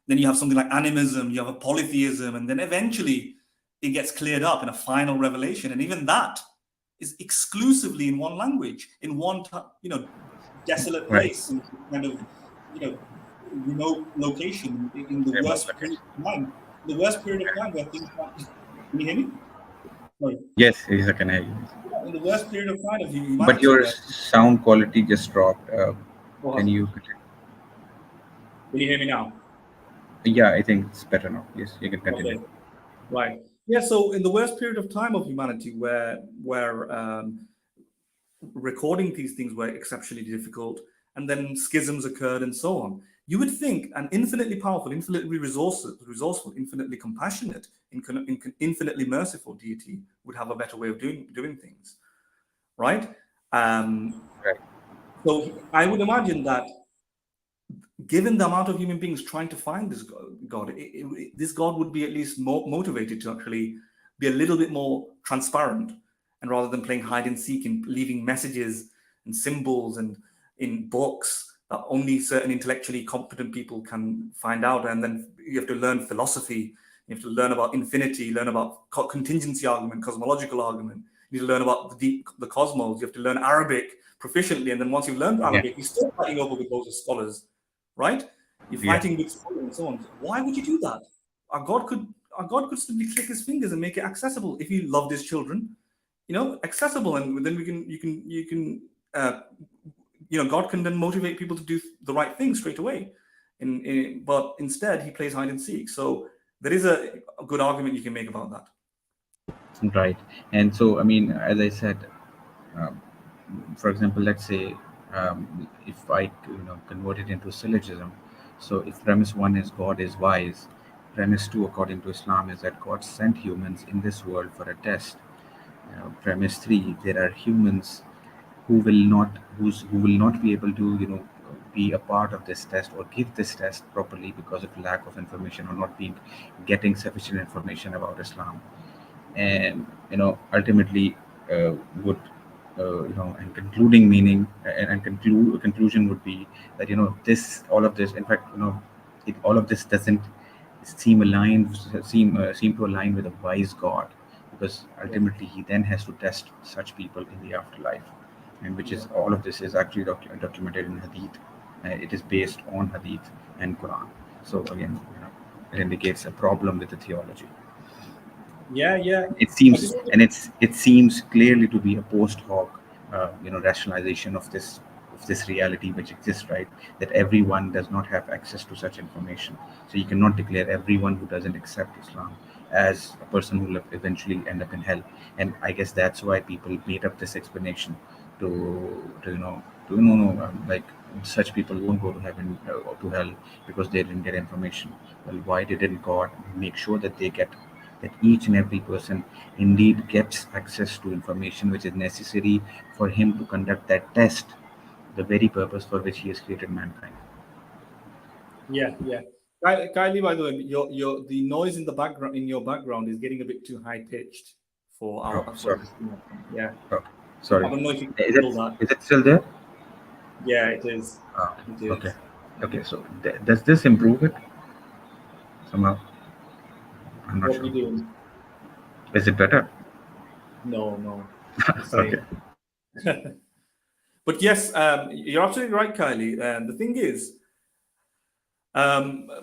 A: Then you have something like animism, you have a polytheism, and then eventually it gets cleared up in a final revelation, and even that is exclusively in one language, in one desolate
B: right.
A: place, in kind of remote location, in the
B: Remote
A: worst period
B: location.
A: of time. The worst period of time where things can you hear me? Sorry.
B: Yes, yes, I can hear you.
A: Yeah, in the worst period of time of
B: But
A: humanity,
B: your
A: where
B: sound quality just dropped.
A: what
B: Can
A: happened?
B: you?
A: Can you hear me now?
B: Yeah, I think it's better now. Yes, you can continue.
A: Okay, right. Yeah, so in the worst period of time of humanity, where recording these things were exceptionally difficult, and then schisms occurred and so on, you would think an infinitely powerful, infinitely resourceful, infinitely compassionate, infinitely merciful deity would have a better way of doing things, right?
B: Right.
A: So I would imagine that given the amount of human beings trying to find this God, this God would be at least more motivated to actually be a little bit more transparent, and rather than playing hide and seek and leaving messages and symbols and in books that only certain intellectually competent people can find out. And then you have to learn philosophy, you have to learn about infinity, learn about contingency argument, cosmological argument. You need to learn about the cosmos. You have to learn Arabic proficiently. And then once you've learned Arabic, you're still fighting over with loads of scholars, right? You're fighting with scholars and so on. Why would you do that? Our God could simply click his fingers and make it accessible if he loved his children, accessible. And then God can then motivate people to do the right thing straight away. But instead, he plays hide and seek. So there is a good argument you can make about that.
B: Right. And so, I mean, as I said, for example, let's say if I convert it into syllogism. So if premise 1 is God is wise, premise 2 according to Islam is that God sent humans in this world for a test. Premise 3, there are humans who will not be able to be a part of this test or give this test properly because of lack of information or not getting sufficient information about Islam. And ultimately would and concluding meaning and conclusion would be that all of this, in fact, all of this doesn't seem to align with a wise God, because ultimately he then has to test such people in the afterlife, and which is all of this is actually documented in Hadith. It is based on Hadith and Quran. So again, it indicates a problem with the theology. It seems clearly to be a post hoc rationalization of this reality which exists, right? That everyone does not have access to such information, so you cannot declare everyone who doesn't accept Islam as a person who will eventually end up in hell. And I guess that's why people made up this explanation like such people won't go to heaven or to hell because they didn't get information. Well, why didn't God make sure that each and every person indeed gets access to information which is necessary for him to conduct that test, the very purpose for which he has created mankind?
A: Kylie, by the way, the noise in your background is getting a bit too high pitched for our.
B: Sorry.
A: Oh,
B: sorry.
A: I don't know if you can handle that.
B: Is it still there?
A: Yeah, it is. It is.
B: Okay. So does this improve it somehow? I'm not
A: What
B: sure.
A: are you doing?
B: Is it better?
A: No.
B: Okay.
A: But yes, you're absolutely right, Kylie. The thing is,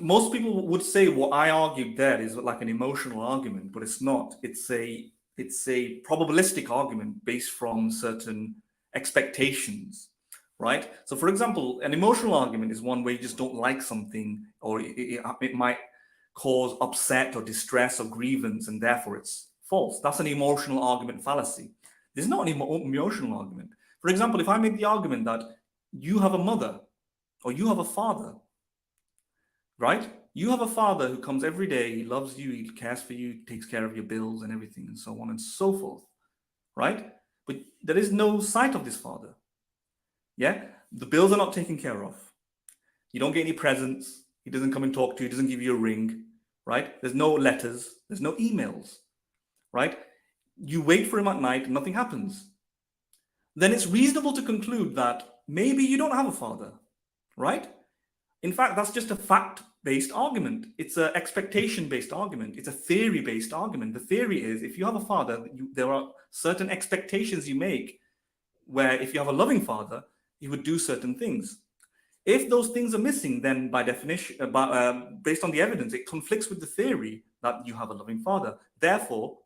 A: most people would say what I argued there is like an emotional argument, but it's not. It's a probabilistic argument based from certain expectations, right? So, for example, an emotional argument is one where you just don't like something, or it might cause upset or distress or grievance, and therefore it's false. That's an emotional argument fallacy. There's not an emotional argument. For example, if I make the argument that you have a mother or you have a father, right? You have a father who comes every day, he loves you, he cares for you, takes care of your bills and everything, and so on and so forth, right? But there is no sight of this father. Yeah? The bills are not taken care of. You don't get any presents. He doesn't come and talk to you, he doesn't give you a ring, right? There's no letters, there's no emails, right? You wait for him at night and nothing happens. Then it's reasonable to conclude that maybe you don't have a father, right? In fact, that's just a fact-based argument. It's an expectation-based argument. It's a theory-based argument. The theory is if you have a father, there are certain expectations you make where if you have a loving father, he would do certain things. If those things are missing, then by definition, based on the evidence, it conflicts with the theory that you have a loving father. Therefore,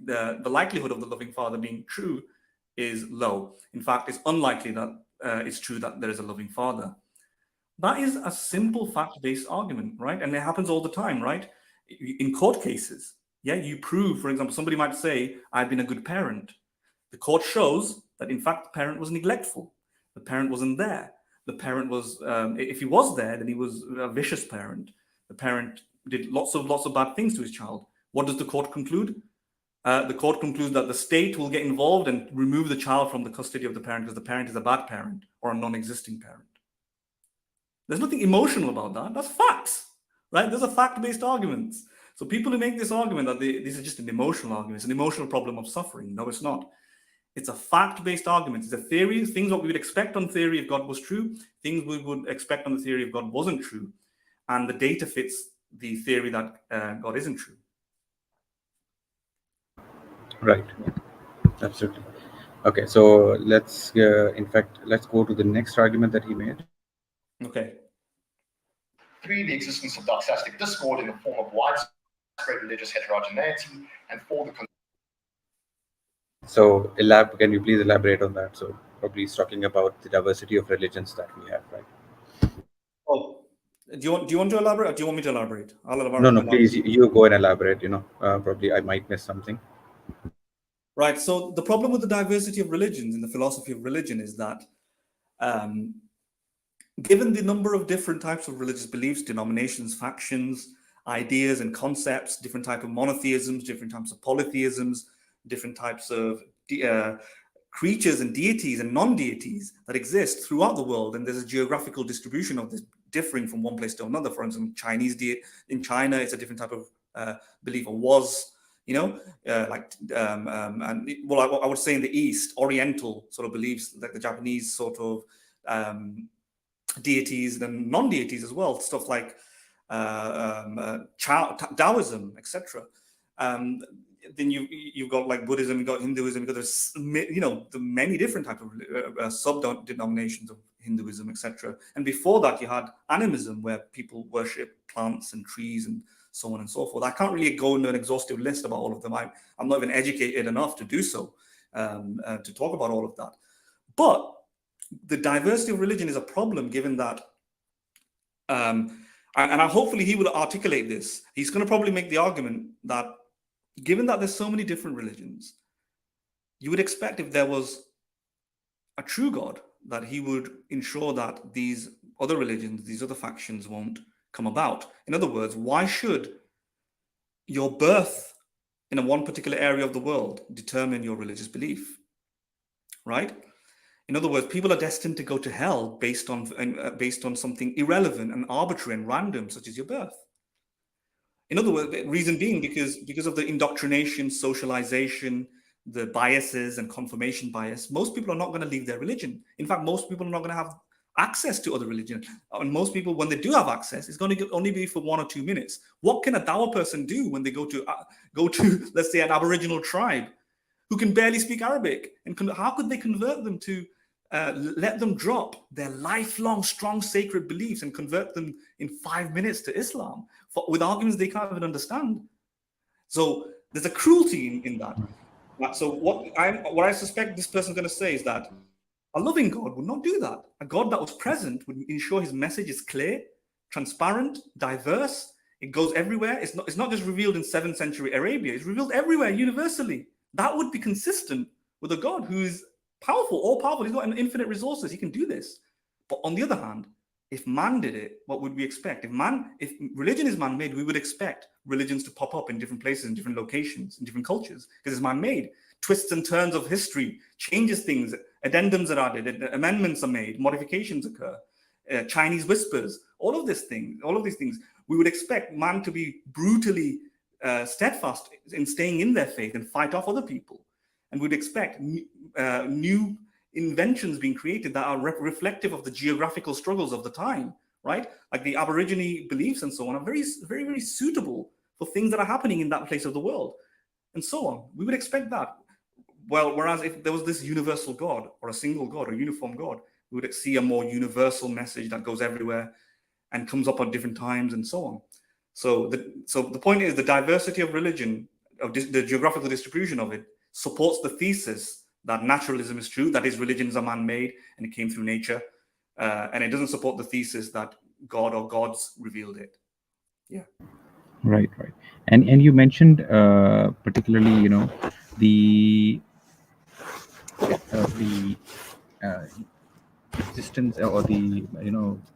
A: the likelihood of the loving father being true is low. In fact, it's unlikely that it's true that there is a loving father. That is a simple fact-based argument, right? And it happens all the time, right? In court cases, you prove, for example, somebody might say, I've been a good parent. The court shows that, in fact, the parent was neglectful. The parent wasn't there. The parent was, if he was there, then he was a vicious parent. The parent did lots of bad things to his child. What does the court conclude? The court concludes that the state will get involved and remove the child from the custody of the parent because the parent is a bad parent or a non-existing parent. There's nothing emotional about that. That's facts, right? Those are fact-based arguments. So people who make this argument that this is just an emotional argument, it's an emotional problem of suffering. No, it's not. It's a fact-based argument. It's a theory, things what we would expect on theory if God was true, things we would expect on the theory if God wasn't true. And the data fits the theory that God isn't true.
B: Right. Absolutely. Okay, so let's let's go to the next argument that he made.
A: Okay.
E: 3, the existence of doxastic discord in the form of widespread religious heterogeneity, and 4, the
B: So can you please elaborate on that? So probably he's talking about the diversity of religions that we have, right?
A: Oh, do you want to elaborate, or do you want me to elaborate? I'll elaborate.
B: No, please, you go and elaborate. Probably I might miss something.
A: Right. So the problem with the diversity of religions in the philosophy of religion is that, given the number of different types of religious beliefs, denominations, factions, ideas, and concepts, different types of monotheisms, different types of polytheisms, different types of creatures and deities and non-deities that exist throughout the world, and there's a geographical distribution of this differing from one place to another. For instance, in China, it's a different type of belief, or was. I would say in the East, Oriental sort of beliefs, like the Japanese sort of deities and non-deities as well, stuff like Taoism, etc. Then you've got like Buddhism, you've got Hinduism, you've got the many different types of sub-denominations of Hinduism, etc. And before that, you had animism, where people worship plants and trees and so on and so forth. I can't really go into an exhaustive list about all of them. I'm not even educated enough to do so, to talk about all of that. But the diversity of religion is a problem, given that, and hopefully he will articulate this. He's going to probably make the argument that, given that there's so many different religions, you would expect, if there was a true God, that he would ensure that these other religions, these other factions won't come about. In other words, why should your birth in one particular area of the world determine your religious belief, right? In other words, people are destined to go to hell based on something irrelevant and arbitrary and random, such as your birth. In other words, the reason being because of the indoctrination, socialization, the biases and confirmation bias, most people are not going to leave their religion. In fact, most people are not going to have access to other religions. And most people, when they do have access, it's going to only be for 1 or 2 minutes. What can a Dawa person do when they go to let's say, an Aboriginal tribe who can barely speak Arabic? And how could they convert them to let them drop their lifelong strong sacred beliefs and convert them in 5 minutes to Islam with arguments they can't even understand? So there's a cruelty in that. So what I suspect this person's going to say is that a loving God would not do that. A God that was present would ensure his message is clear, transparent, diverse. It goes everywhere. It's not just revealed in 7th century Arabia. It's revealed everywhere, universally. That would be consistent with a God who is powerful, all powerful. He's got infinite resources. He can do this. But on the other hand, if man did it, what would we expect? If religion is man-made, we would expect religions to pop up in different places, in different locations, in different cultures, because it's man-made. Twists and turns of history changes things. Addendums are added, amendments are made, modifications occur, Chinese whispers, all of these things, we would expect man to be brutally steadfast in staying in their faith and fight off other people. And we'd expect new inventions being created that are reflective of the geographical struggles of the time, right? Like the Aborigine beliefs and so on are very, very, very suitable for things that are happening in that place of the world, and so on. We would expect that. Well, whereas if there was this universal God, or a single God, or a uniform God, we would see a more universal message that goes everywhere and comes up at different times and so on. So the point is, the diversity of religion, of the geographical distribution of it, supports the thesis that naturalism is true, that is, religions are man-made and it came through nature, and it doesn't support the thesis that God or gods revealed it. Yeah.
B: Right. And you mentioned particularly, the existence, or the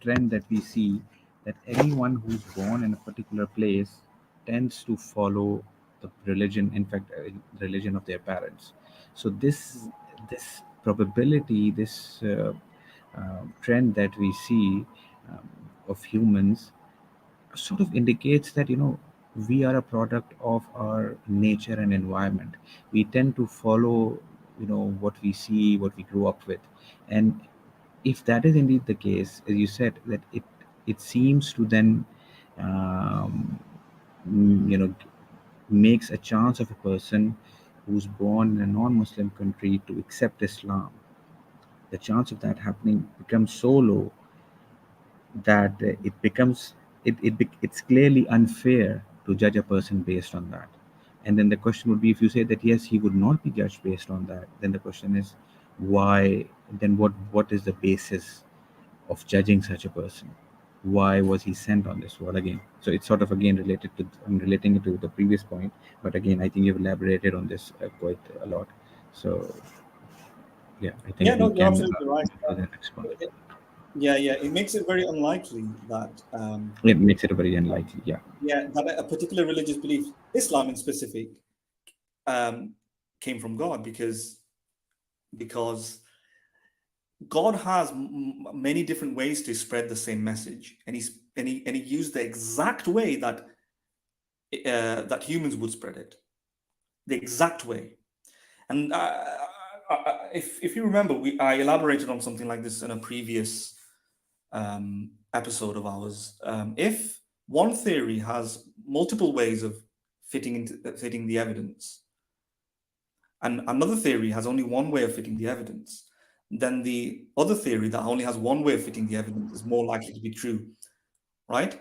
B: trend that we see, that anyone who's born in a particular place tends to follow the religion, in fact, religion of their parents. So this probability, this trend that we see, of humans sort of indicates that we are a product of our nature and environment. We tend to follow what we see, what we grew up with. And if that is indeed the case, as you said, that it seems to then um, makes a chance of a person who's born in a non-Muslim country to accept Islam, the chance of that happening becomes so low that it's clearly unfair to judge a person based on that. And then the question would be, if you say that yes, he would not be judged based on that, then the question is, why? Then what is the basis of judging such a person? Why was he sent on this world again? So it's sort of again related to, I'm relating it to the previous point, but again, I think you've elaborated on this quite a lot. So yeah, I
A: Yeah,
B: think we
A: no, you're
B: can
A: absolutely right.
B: move to the next point.
A: Yeah, it makes it very unlikely that
B: It makes it very unlikely. Yeah.
A: that a particular religious belief, Islam in specific, came from God, because God has many different ways to spread the same message, and he used the exact way that that humans would spread it, the exact way. And if you remember, I elaborated on something like this in a previous episode of ours. If one theory has multiple ways of fitting the evidence, and another theory has only one way of fitting the evidence, then the other theory that only has one way of fitting the evidence is more likely to be true, right?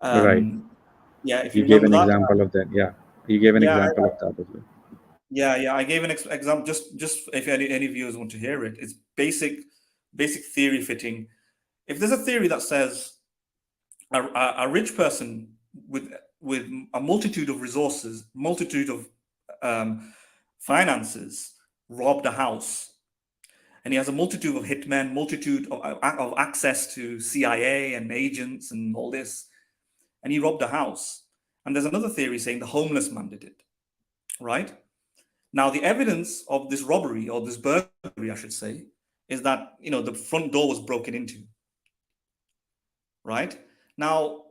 B: Right.
A: Yeah, if
B: You
A: you
B: gave
A: remember
B: an
A: that.
B: example of that. Yeah. You gave an
A: Yeah,
B: example of that as well.
A: yeah. I gave an example. Just if any viewers want to hear it, it's basic theory fitting. If there's a theory that says a rich person with a multitude of resources, multitude of finances, robbed a house, and he has a multitude of hitmen, multitude of access to CIA and agents and all this, and he robbed a house. And there's another theory saying the homeless man did it, right? Now, the evidence of this robbery, or this burglary, I should say, is that the front door was broken into, right? Now,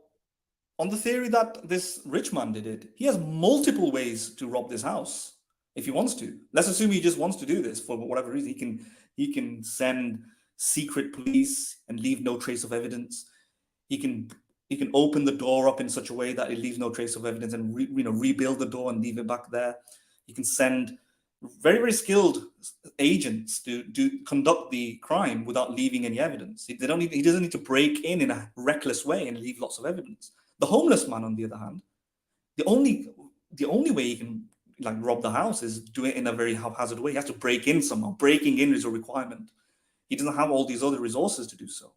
A: on the theory that this rich man did it, he has multiple ways to rob this house if he wants to. Let's assume he just wants to do this for whatever reason. He can send secret police and leave no trace of evidence. He can open the door up in such a way that it leaves no trace of evidence and rebuild the door and leave it back there. He can send very, very skilled agents to conduct the crime without leaving any evidence. He doesn't need to break in a reckless way and leave lots of evidence. The homeless man, on the other hand, the only way he can rob the house is do it in a very haphazard way. He has to break in somehow. Breaking in is a requirement. He doesn't have all these other resources to do so.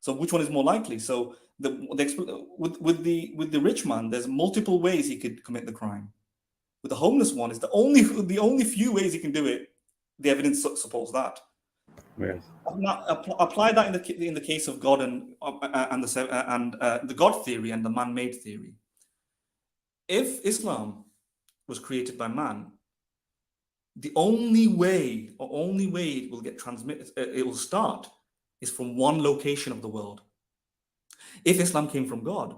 A: So which one is more likely? So with the rich man, there's multiple ways he could commit the crime. With the homeless one, is the only few ways he can do it. The evidence supports that.
B: Yes.
A: Now, apply that in the case of God and the God theory and the man-made theory. If Islam was created by man, the only way it will get transmitted, it will start, is from one location of the world. If Islam came from God,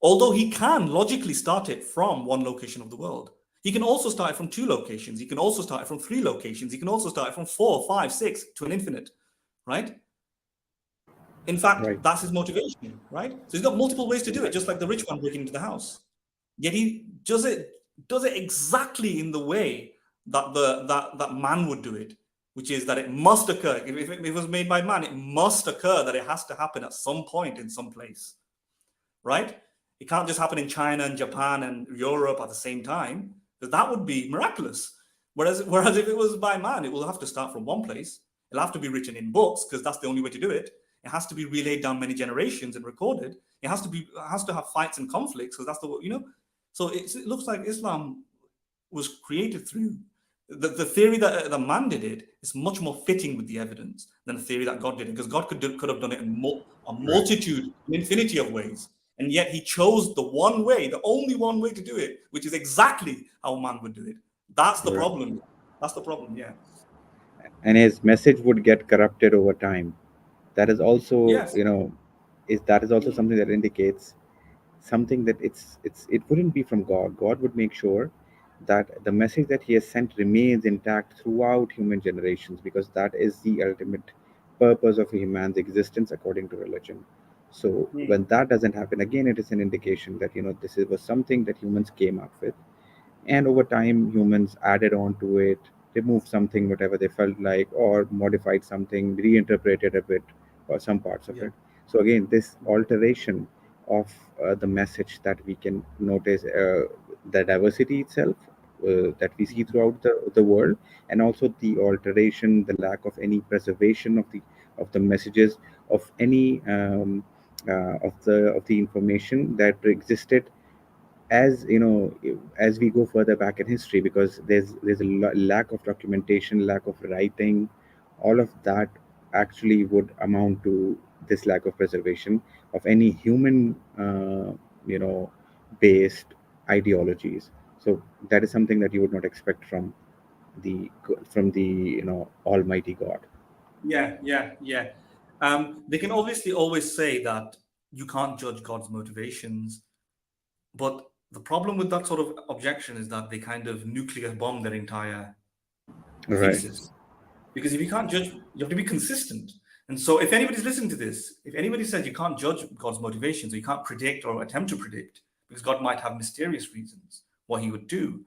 A: although he can logically start it from one location of the world, he can also start it from 2 locations. He can also start it from 3 locations. He can also start it from 4, 5, 6 to an infinite, right? In fact,
B: Right.
A: that's his motivation, right? So he's got multiple ways to do it, just like the rich one breaking into the house. Yet he does it exactly in the way that that man would do it, which is that it must occur. If it was made by man, it must occur that it has to happen at some point in some place, right? It can't just happen in China and Japan and Europe at the same time, because that would be miraculous. Whereas if it was by man, it will have to start from one place. It'll have to be written in books, because that's the only way to do it. It has to be relayed down many generations and recorded. It has to have fights and conflicts, because that's So it looks like Islam was created through the theory that the man did it is much more fitting with the evidence than the theory that God did it, because God could have done it in a multitude, an infinity of ways. And yet he chose the one way, the only one way to do it, which is exactly how man would do it. That's the problem. That's the problem, yeah.
B: And his message would get corrupted over time. That is also,
A: Yes.
B: that is also
A: Mm.
B: something that indicates something that it wouldn't be from God. God would make sure that the message that He has sent remains intact throughout human generations, because that is the ultimate purpose of human's existence according to religion. So
A: Mm.
B: when that doesn't happen, again, it is an indication that was something that humans came up with, and over time humans added on to it, removed something whatever they felt like, or modified something, reinterpreted a bit or some parts of
A: Yeah.
B: it. So again, this alteration of the message that we can notice, the diversity itself that we see
A: Mm.
B: throughout the world, and also the alteration, the lack of any preservation of the messages, of any of the information that existed, as as we go further back in history, because there's a lack of documentation, lack of writing, all of that actually would amount to this lack of preservation of any human you know based ideologies. So that is something that you would not expect from the almighty God.
A: Yeah, yeah, yeah. They can obviously always say that you can't judge God's motivations, but the problem with that sort of objection is that they kind of nuclear bomb their entire
B: Right.
A: thesis. Because if you can't judge, you have to be consistent. And so, if anybody's listening to this, if anybody says you can't judge God's motivations, or you can't predict or attempt to predict, because God might have mysterious reasons what He would do,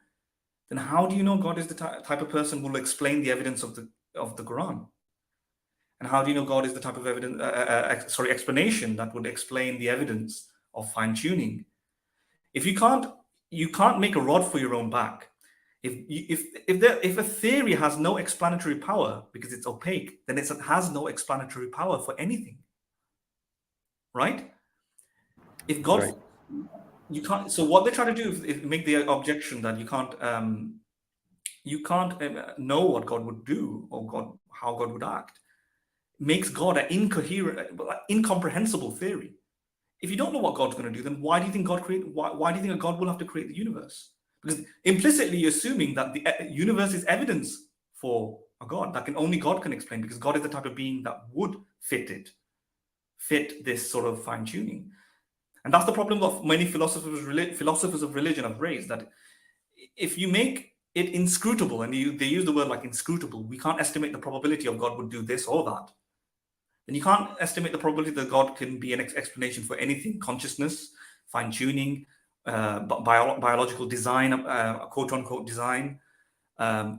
A: then how do you know God is the type of person who will explain the evidence of the Quran? And how do you know God is the type of evidence, explanation that would explain the evidence of fine tuning? If you can't make a rod for your own back. If a theory has no explanatory power because it's opaque, then it has no explanatory power for anything, right? If God,
B: Right.
A: you can't. So what they try to do is make the objection that you can't know what God would do or how God would act. Makes God an incoherent, incomprehensible theory. If you don't know what God's going to do, then why do you think why do you think God will have to create the universe? Because implicitly you're assuming that the universe is evidence for a God that can only God can explain, because God is the type of being that would fit this sort of fine tuning. And that's the problem that many philosophers of religion have raised, that if you make it inscrutable, and they use the word like inscrutable, we can't estimate the probability of God would do this or that, then you can't estimate the probability that God can be an explanation for anything: consciousness, fine tuning, biological design, quote unquote design, the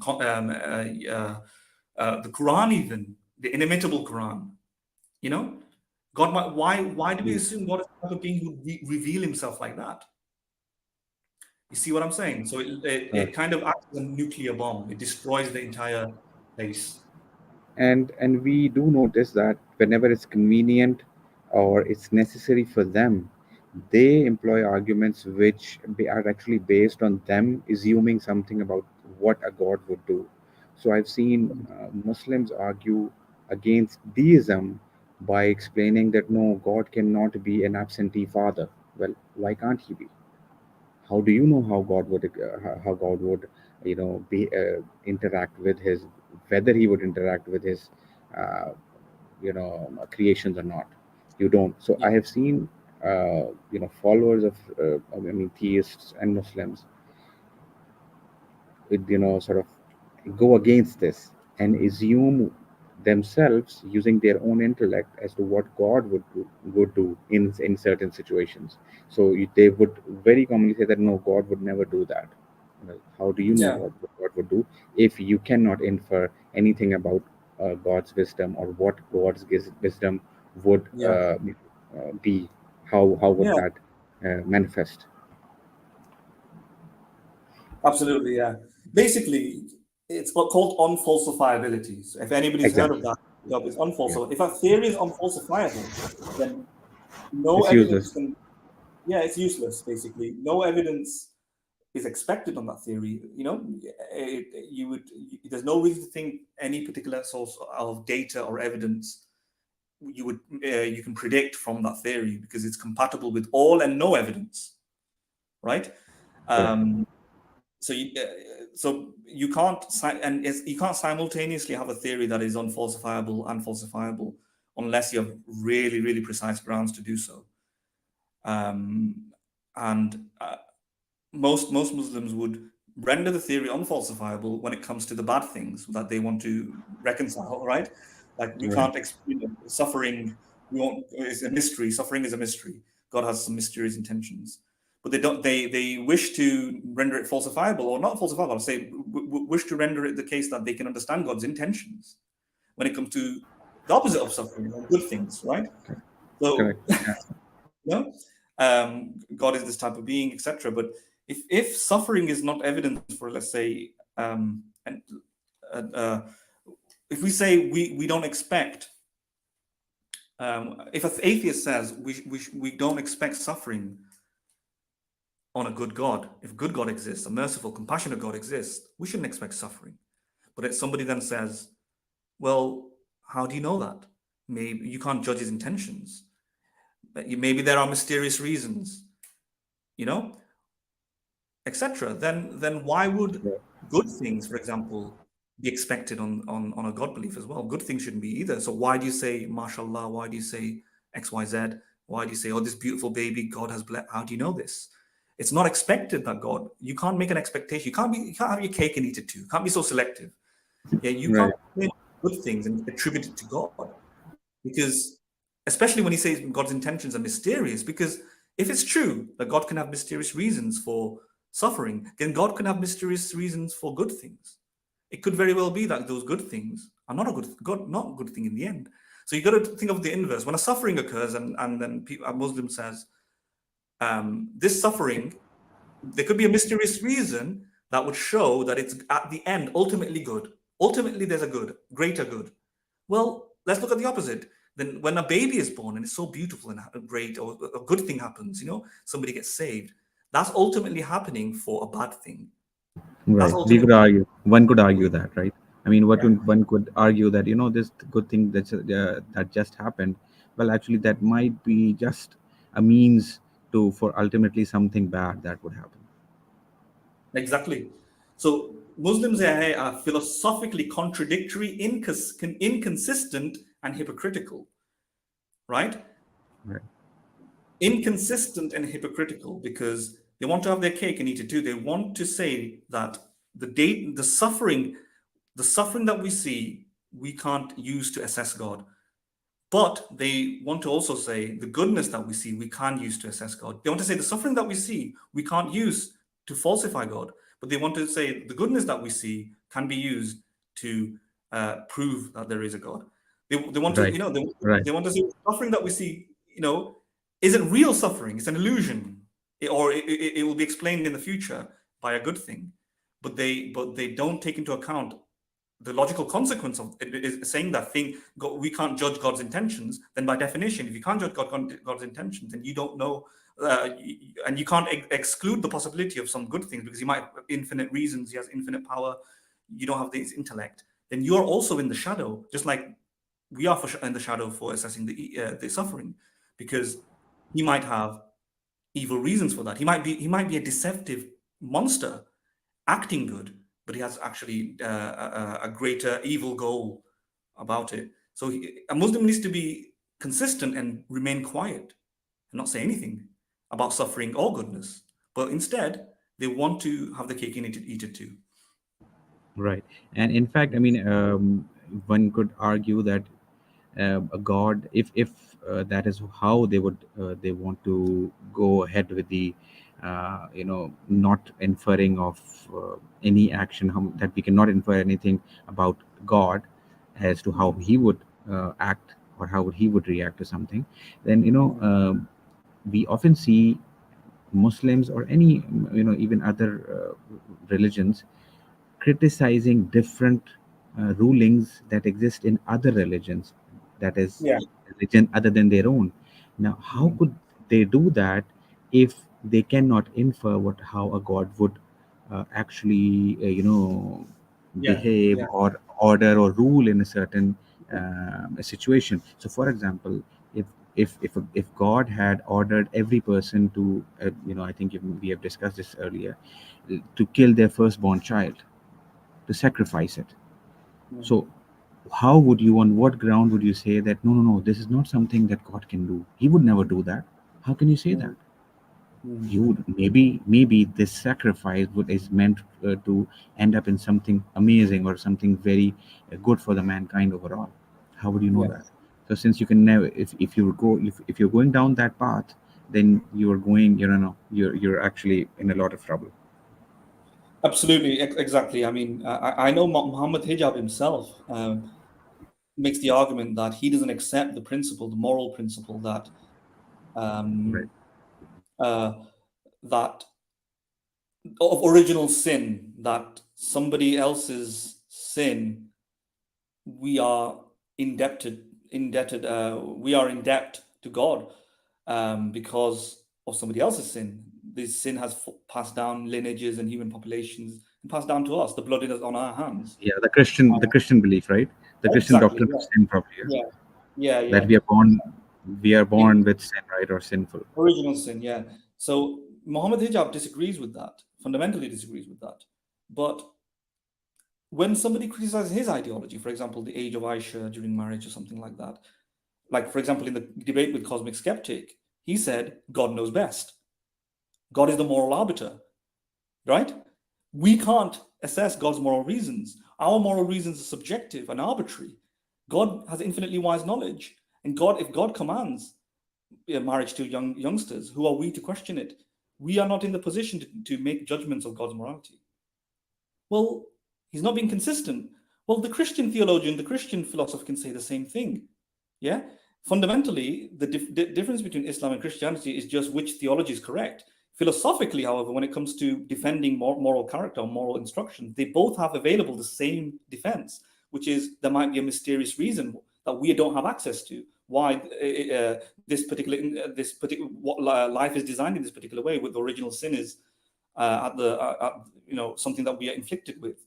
A: Quran, even the inimitable Quran. You know, God might. Why do we assume God is the type of being who reveal Himself like that? You see what I'm saying? So it kind of acts as a nuclear bomb. It destroys the entire place.
B: And we do notice that whenever it's convenient or it's necessary for them, they employ arguments which are actually based on them assuming something about what a god would do. So I've seen Muslims argue against deism by explaining that no, God cannot be an absentee father. Well, why can't he be? How do you know how God would be interact with his, whether he would interact with his uh, creations or not? You don't. So
A: Yeah.
B: I have seen followers of theists and Muslims with sort of go against this and assume themselves using their own intellect as to what God would do in certain situations. So they would very commonly say that no, God would never do that. How do you know
A: Yeah.
B: what God would do if you cannot infer anything about God's wisdom, or what God's wisdom would
A: Yeah.
B: be? How would
A: Yeah.
B: that manifest?
A: Absolutely, yeah. Basically, it's what called unfalsifiability. So if anybody's heard of
B: Exactly.
A: that, it's
B: Yeah.
A: unfalsifiable. If a theory is unfalsifiable, then no
B: It's
A: evidence
B: useless.
A: can. Yeah, it's useless. Basically, no evidence is expected on that theory. You would. There's no reason to think any particular source of data or evidence you can predict from that theory, because it's compatible with all and no evidence, right?
B: Correct.
A: Um, so you can't you can't simultaneously have a theory that is unfalsifiable and falsifiable, unless you have really, really precise grounds to do so. And most Muslims would render the theory unfalsifiable when it comes to the bad things that they want to reconcile, right? Like we can't explain suffering. Is a mystery. Suffering is a mystery. God has some mysterious intentions, but they don't. They wish to render it falsifiable, or not falsifiable. I'll say wish to render it the case that they can understand God's intentions when it comes to the opposite of suffering, good things, right? So,
B: Correct.
A: you know, God is this type of being, etc. But if suffering is not evidence for, let's say, if we say we don't expect, if an atheist says we don't expect suffering on a good God, if good God exists, a merciful, compassionate God exists, we shouldn't expect suffering. But if somebody then says, well, how do you know that? Maybe you can't judge his intentions. Maybe there are mysterious reasons, etc. Then why would good things, for example, be expected on a God belief as well? Good things shouldn't be either. So why do you say, mashallah? Why do you say XYZ? Why do you say, oh, this beautiful baby God has blessed? How do you know this? It's not expected that God. You can't make an expectation. You can't have your cake and eat it too. You can't be so selective. Yeah, you can't make good things and attribute it to God, because especially when he says God's intentions are mysterious. Because if it's true that God can have mysterious reasons for suffering, then God can have mysterious reasons for good things. It could very well be that those good things are not a good thing in the end. So you got to think of the inverse. When a suffering occurs, and then a Muslim says, this suffering, there could be a mysterious reason that would show that it's at the end ultimately good. Ultimately, there's a good, greater good. Well, let's look at the opposite. Then when a baby is born and it's so beautiful and great, or a good thing happens, somebody gets saved, that's ultimately happening for a bad thing.
B: Right. We could argue. One could argue that, right? I mean, one could argue that this good thing that just happened. Well, actually, that might be just a means for ultimately something bad that would happen.
A: Exactly. So Muslims are philosophically contradictory, inconsistent, and hypocritical, right?
B: Right.
A: Inconsistent and hypocritical because they want to have their cake and eat it too. They want to say that the suffering that we see, we can't use to assess God. But they want to also say the goodness that we see, we can't use to assess God. They want to say the suffering that we see, we can't use to falsify God. But they want to say the goodness that we see can be used to prove that there is a God. They want to, they want to say the suffering that we see, isn't real suffering. It's an illusion, or it will be explained in the future by a good thing. But they don't take into account the logical consequence of it is saying that thing. We can't judge God's intentions. Then, by definition, if you can't judge God's intentions, then you don't know, and you can't exclude the possibility of some good things because He might have infinite reasons. He has infinite power. You don't have this intellect. Then you're also in the shadow, just like we are in the shadow for assessing the suffering, because He might have evil reasons for that. He might be a deceptive monster acting good, but he has actually a greater evil goal about it. So a Muslim needs to be consistent and remain quiet and not say anything about suffering or goodness, but instead they want to have the cake and eat it too.
B: Right. And in fact, I mean, one could argue that a God, if that is how they want to go ahead with the not inferring of any action, that we cannot infer anything about God as to how He would act or how He would react to something, then we often see Muslims or any even other religions criticizing different rulings that exist in other religions, that is religion other than their own. Now, how could they do that if they cannot infer how a god would actually behave or order or rule in a certain situation? So for example, if God had ordered every person to I think we have discussed this earlier, to kill their firstborn child, to sacrifice it. So how would you, on what ground would you say that no, this is not something that God can do? He would never do that. How can you say that?
A: Mm.
B: You would, maybe this sacrifice is meant to end up in something amazing or something very good for the mankind overall. How would you know
A: Yeah.
B: that? So since you can never, if you're going down that path, then you're going, you're actually in a lot of trouble.
A: Absolutely, exactly. I mean, I know Muhammad Hijab himself makes the argument that he doesn't accept the principle, the moral principle that
B: Right.
A: um, uh, that of original sin, that somebody else's sin, we are we are in debt to God because of somebody else's sin. This sin has passed down lineages and human populations and passed down to us. The blood is on our hands.
B: Yeah, the Christian belief, right? The Christian
A: Exactly.
B: doctrine of sin, probably, yeah.
A: Yeah. Yeah. Yeah.
B: That
A: Yeah.
B: we are
A: In
B: born with sin, right, or sinful.
A: original sin. Yeah. So Muhammad Hijab disagrees with that. Fundamentally disagrees with that. But when somebody criticizes his ideology, for example, the age of Aisha during marriage or something like that, like for example, in the debate with Cosmic Skeptic, he said, God knows best. God is the moral arbiter, right? We can't assess God's moral reasons. Our moral reasons are subjective and arbitrary. God has infinitely wise knowledge. And God, if God commands marriage to youngsters, who are we to question it? We are not in the position to make judgments of God's morality. Well, he's not being consistent. Well, the Christian theologian, the Christian philosopher can say the same thing. Yeah. Fundamentally, the difference between Islam and Christianity is just which theology is correct. Philosophically, however, when it comes to defending moral character or moral instruction, they both have available the same defense, which is there might be a mysterious reason that we don't have access to. Why this particular life is designed in this particular way, with the original sin is something that we are inflicted with.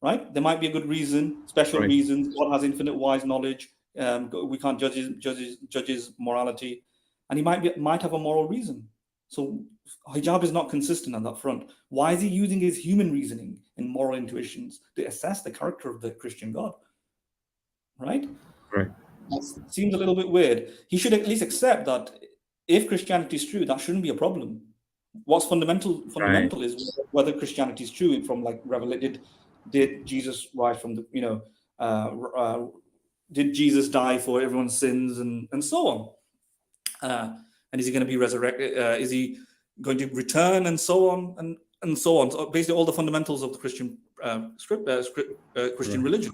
A: Right? There might be a good reason, special
B: Right.
A: reasons. God has infinite wise knowledge. We can't judge his morality, and he might have a moral reason. So hijab is not consistent on that front. Why is he using his human reasoning and moral intuitions to assess the character of the Christian God? Right?
B: Right.
A: That seems a little bit weird. He should at least accept that if Christianity is true, that shouldn't be a problem. What's fundamental
B: Right.
A: is whether Christianity is true from like Revelation. Did Jesus rise from the did Jesus die for everyone's sins and so on? And is he going to be resurrected? Is he going to return and so on and so on? So basically, all the fundamentals of the Christian Christian religion.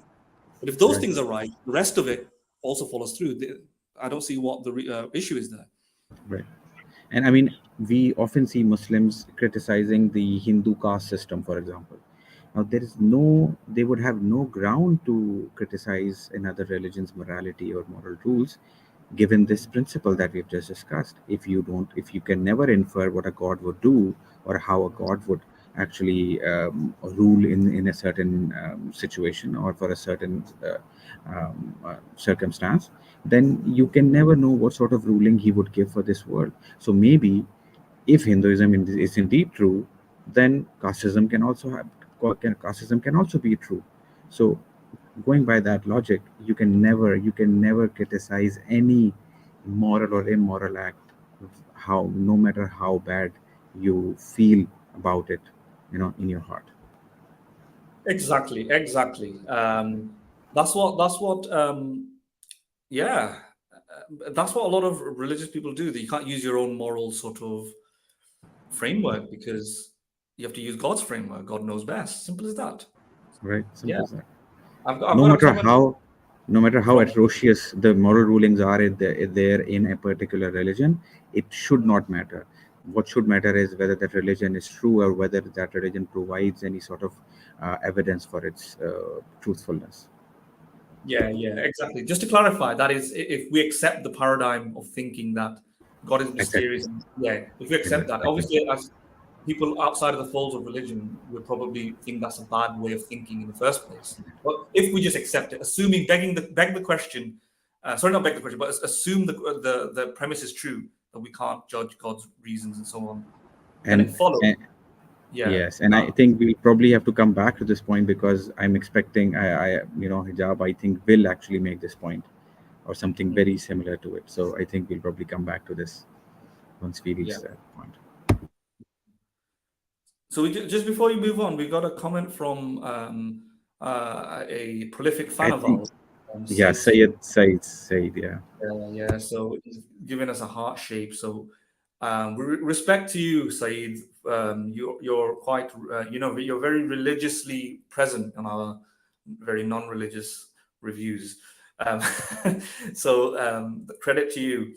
A: But if those
B: Right.
A: things are right, the rest of it also follows through. I don't see what the issue is there.
B: Right. And I mean, we often see Muslims criticizing the Hindu caste system, for example. Now, they would have no ground to criticize another religion's morality or moral rules, given this principle that we've just discussed. If you can never infer what a god would do or how a god would actually rule in a certain situation or for a certain circumstance, then you can never know what sort of ruling he would give for this world. So maybe if Hinduism is indeed true, then casteism can also be true. So going by that logic, you can never criticize any moral or immoral act, how no matter how bad you feel about it, in your heart.
A: Exactly. That's what. Yeah, that's what a lot of religious people do. That you can't use your own moral sort of framework because you have to use God's framework. God knows best. Simple as that.
B: Right?
A: Yeah,
B: Simple as that.
A: I've
B: No
A: got a
B: matter
A: comment
B: how no matter how
A: from.
B: atrocious the moral rulings are there in a particular religion, it should not matter. What should matter is whether that religion is true or whether that religion provides any sort of evidence for its truthfulness.
A: Yeah, exactly. Just to clarify, that is, if we accept the paradigm of thinking that God is
B: Exactly.
A: mysterious, yeah, if we accept that,
B: Exactly.
A: obviously, as people outside of the folds of religion would probably think that's a bad way of thinking in the first place. But if we just accept it, assuming beg the question, sorry, not beg the question, but assume the premise is true that we can't judge God's reasons and so on, then
B: And,
A: it follows.
B: and
A: Yeah.
B: Yes, and I think we'll probably have to come back to this point because I'm expecting, hijab, I think will actually make this point or something very similar to it. So I think we'll probably come back to this once we reach
A: Yeah.
B: that point.
A: So just before you move on, we got a comment from a prolific
B: I
A: fan of
B: think,
A: ours,
B: yeah,
A: Said.
B: Said, yeah.
A: Yeah, so he's giving us a heart shape. So respect to you, Saeed. You're quite, you're very religiously present in our very non-religious reviews. Um, so credit to you.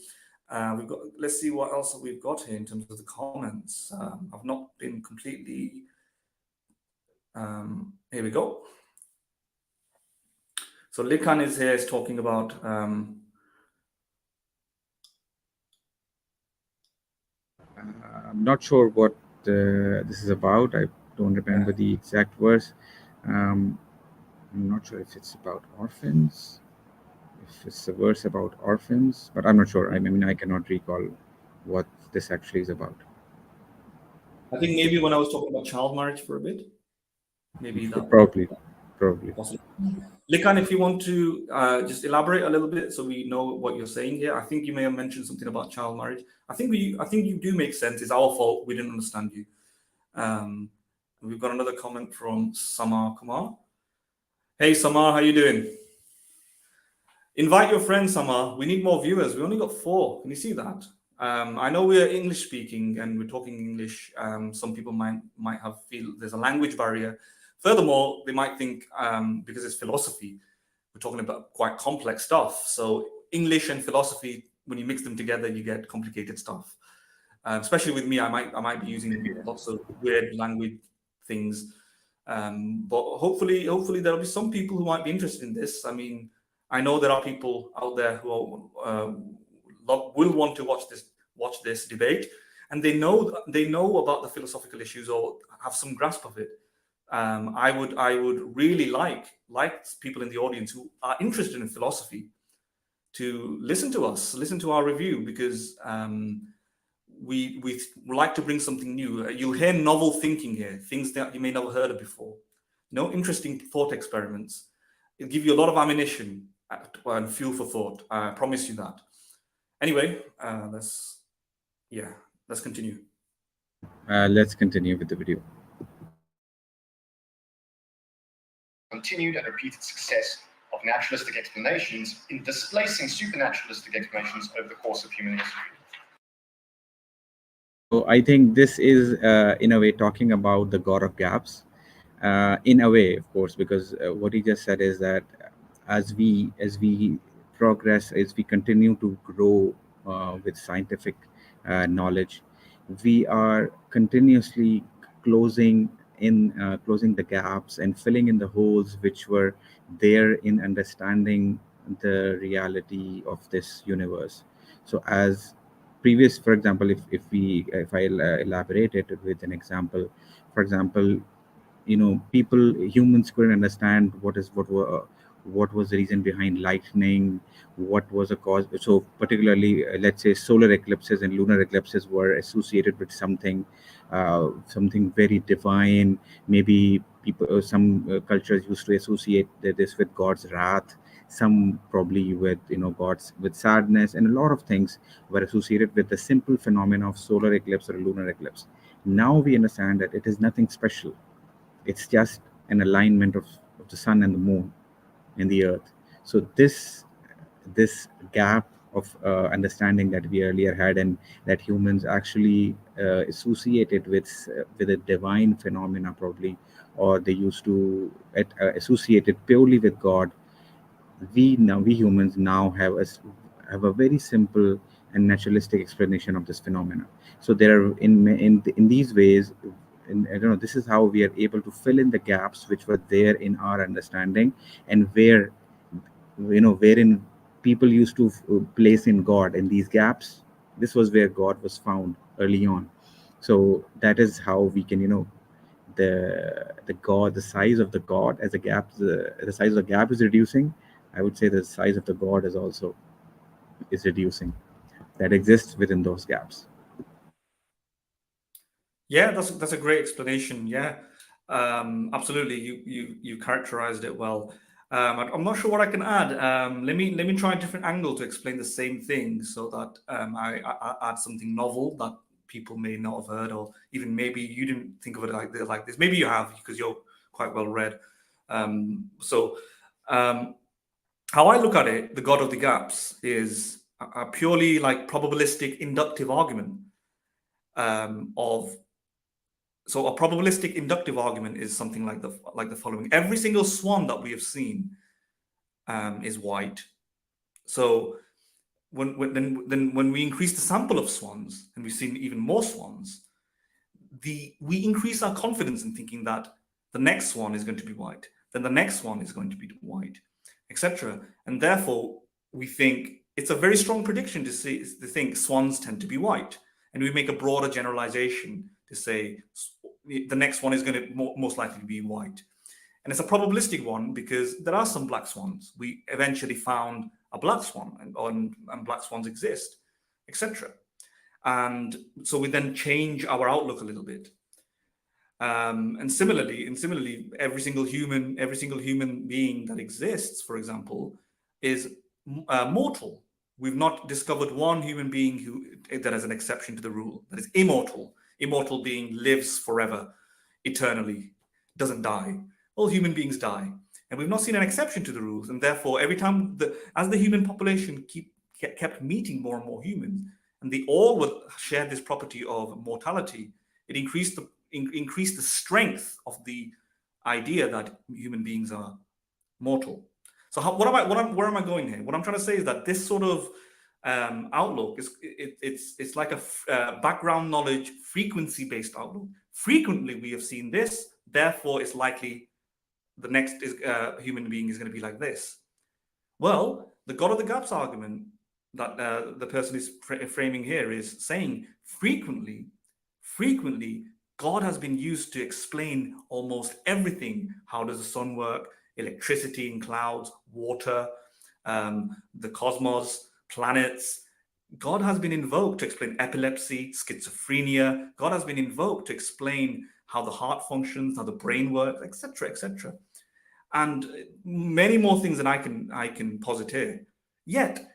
A: We've got. Let's see what else we've got here in terms of the comments. I've not been completely. Here we go. So Likan is here. Is talking about.
B: I'm not sure what this is about. I don't remember the exact verse. I'm not sure if it's about orphans, if it's a verse about orphans, but I'm not sure. I mean, I cannot recall what this actually is about.
A: I think maybe when I was talking about child marriage for a bit, maybe that
B: Probably.
A: possibly. Likan, if you want to just elaborate a little bit so we know what you're saying here. I think you may have mentioned something about child marriage. I think you do make sense. It's our fault. We didn't understand you. We've got another comment from Samar Kumar. Hey Samar, how you doing? Invite your friends, Samar. We need more viewers. We only got 4. Can you see that? I know we're English speaking and we're talking English. Some people might have feel there's a language barrier. Furthermore, they might think because it's philosophy, we're talking about quite complex stuff. So English and philosophy, when you mix them together, you get complicated stuff. Especially with me, I might be using lots of weird language things. But hopefully there'll be some people who might be interested in this. I mean, I know there are people out there who will want to watch this debate, and they know about the philosophical issues or have some grasp of it. I would really like people in the audience who are interested in philosophy to listen to us, listen to our review, because we like to bring something new. You'll hear novel thinking here, things that you may never heard of before. Interesting thought experiments. It'll give you a lot of ammunition and fuel for thought. I promise you that. Anyway, let's continue.
B: Let's continue with the video.
E: Continued and repeated success of naturalistic explanations in displacing supernaturalistic explanations over the course of human history.
B: So I think this is, in a way, talking about the God of gaps. In a way, of course, because what he just said is that as we progress, as we continue to grow with scientific knowledge, we are continuously closing the gaps and filling in the holes which were there in understanding the reality of this universe. So as previous, for example, if I elaborate it with an example, for example, humans couldn't understand what was the reason behind lightning, what was the cause. So particularly, let's say solar eclipses and lunar eclipses were associated with something very divine. Maybe people, some cultures used to associate this with God's wrath, some probably with gods with sadness, and a lot of things were associated with the simple phenomena of solar eclipse or lunar eclipse. Now we understand that it is nothing special. It's just an alignment of the sun and the moon and the earth. So this gap of understanding that we earlier had, and that humans actually associated with a divine phenomena probably, or they used to associate it purely with God. We humans now have a very simple and naturalistic explanation of this phenomena. So there are in these ways, I don't know, this is how we are able to fill in the gaps which were there in our understanding, and wherein people used to place in God in these gaps. This was where God was found early on. So that is how we can, the size of the God as a gap, the size of the gap is reducing. I would say the size of the God is reducing, that exists within those gaps.
A: Yeah, that's a great explanation. Yeah, absolutely. You characterized it well. I'm not sure what I can add. Let me try a different angle to explain the same thing, so that I add something novel that people may not have heard, or even maybe you didn't think of it like this. Maybe you have because you're quite well read. So, um, how I look at it, the God of the gaps is a purely like probabilistic inductive argument of so a probabilistic inductive argument is something like the following: every single swan that we have seen is white. So then when we increase the sample of swans and we've seen even more swans, we increase our confidence in thinking that the next swan is going to be white, then the next one is going to be white, etc. And therefore we think it's a very strong prediction to think swans tend to be white, and we make a broader generalization to say the next one is going to most likely be white. And it's a probabilistic one because there are some black swans. We eventually found a black swan, and black swans exist, etc. And so we then change our outlook a little bit. And similarly, every single human being that exists, for example, is mortal. We've not discovered one human being that has an exception to the rule, that is immortal. Immortal being lives forever, eternally, doesn't die. All human beings die, and we've not seen an exception to the rules. And therefore, every time as the human population kept meeting more and more humans, and they all would share this property of mortality, it increased the strength of the idea that human beings are mortal. So where am I going here? What I'm trying to say is that this sort of outlook it's like a background knowledge frequency based outlook. Frequently we have seen this, therefore it's likely the next human being is going to be like this. Well, the God of the gaps argument that the person is framing here is saying frequently God has been used to explain almost everything. How does the sun work? Electricity in clouds, water, the cosmos, planets. God has been invoked to explain epilepsy, schizophrenia. God has been invoked to explain how the heart functions, how the brain works, etc., etc., and many more things than I can posit here. Yet,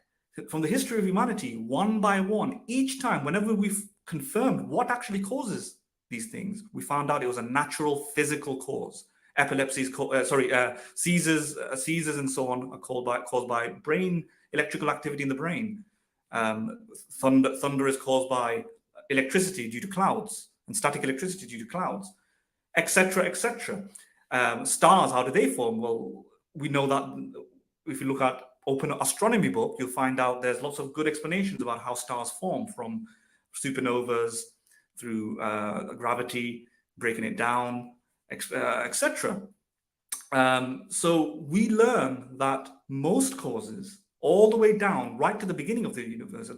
A: from the history of humanity, one by one, each time, whenever we've confirmed what actually causes these things, we found out it was a natural physical cause. Epilepsy is seizures and so on are caused by brain electrical activity in the brain. Thunder is caused by electricity due to clouds, and static electricity due to clouds, etc., etc. Stars, how do they form? Well, we know that if you look at open astronomy book, you'll find out there's lots of good explanations about how stars form, from supernovas through gravity, breaking it down, etc. So we learn that most causes, all the way down, right to the beginning of the universe,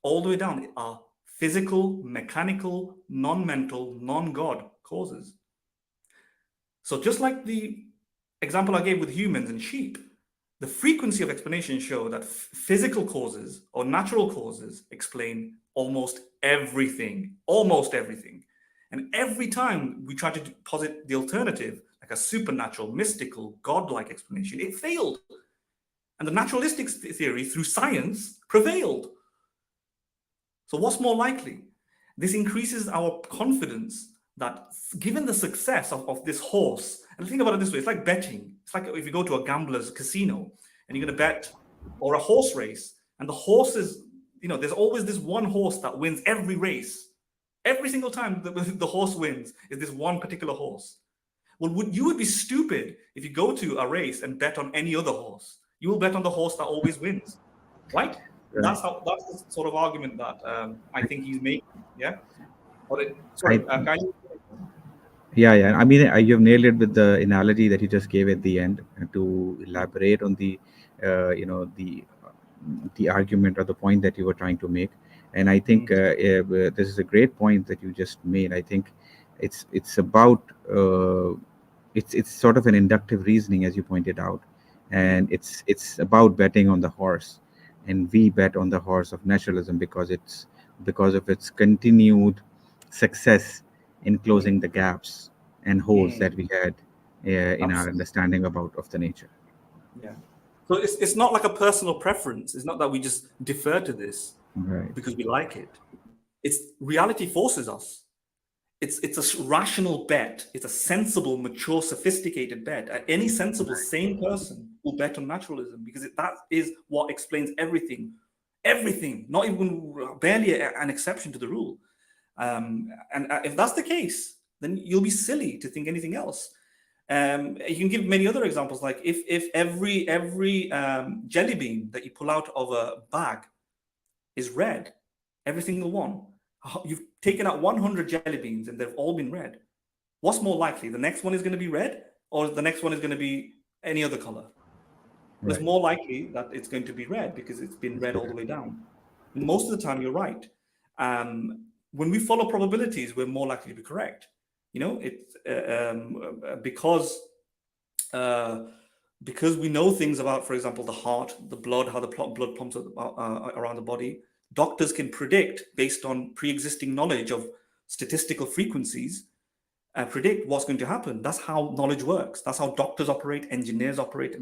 A: all the way down, are physical, mechanical, non-mental, non-God causes. So just like the example I gave with humans and sheep, the frequency of explanations show that physical causes or natural causes explain almost everything. And every time we try to posit the alternative, like a supernatural, mystical, godlike explanation, it failed. And the naturalistic theory, through science, prevailed. So what's more likely? This increases our confidence that given the success of this horse, and think about it this way, it's like betting. It's like if you go to a gambler's casino and you're going to bet, or a horse race, and the horses, there's always this one horse that wins every race. Every single time the horse wins is this one particular horse. Well, you would be stupid if you go to a race and bet on any other horse. You will bet on the horse that always wins, right? That's the sort of argument that I think he's making. Yeah.
B: Yeah. I mean, you've nailed it with the analogy that you just gave at the end to elaborate on the, the argument or the point that you were trying to make. And I think this is a great point that you just made. I think it's about it's sort of an inductive reasoning, as you pointed out, and it's about betting on the horse, and we bet on the horse of naturalism because of its continued success in closing the gaps and holes that we had in our
A: Absolutely.
B: understanding of the nature.
A: Yeah. So it's not like a personal preference. It's not that we just defer to this
B: Right.
A: because we like it. It's reality forces us. It's a rational bet. It's a sensible, mature, sophisticated bet. Any sensible, sane person will bet on naturalism because that is what explains everything. Everything, not even barely an exception to the rule. And if that's the case, then you'll be silly to think anything else. You can give many other examples, like if every jelly bean that you pull out of a bag is red, every single one, you've taken out 100 jelly beans and they've all been red. What's more likely? The next one is going to be red, or the next one is going to be any other color? Well, it's more likely that it's going to be red because it's been red all the way down. And most of the time, you're right. When we follow probabilities, we're more likely to be correct. You know, it's because we know things about, for example, the heart, the blood, how the blood pumps around the body. Doctors can predict based on pre-existing knowledge of statistical frequencies, predict what's going to happen. That's how knowledge works. That's how doctors operate, engineers operate,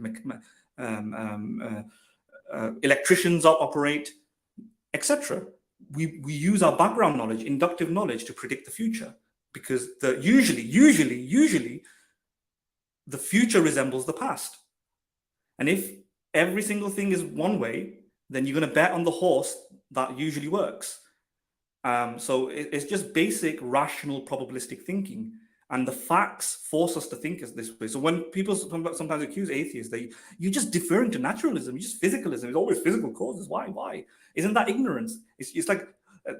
A: electricians operate, etc. We use our background knowledge, inductive knowledge, to predict the future because usually the future resembles the past. And if every single thing is one way, then you're going to bet on the horse that usually works. So it's just basic rational probabilistic thinking. And the facts force us to think this way. So when people sometimes accuse atheists, you're just deferring to naturalism, you're just physicalism. It's always physical causes. Why? Isn't that ignorance? It's like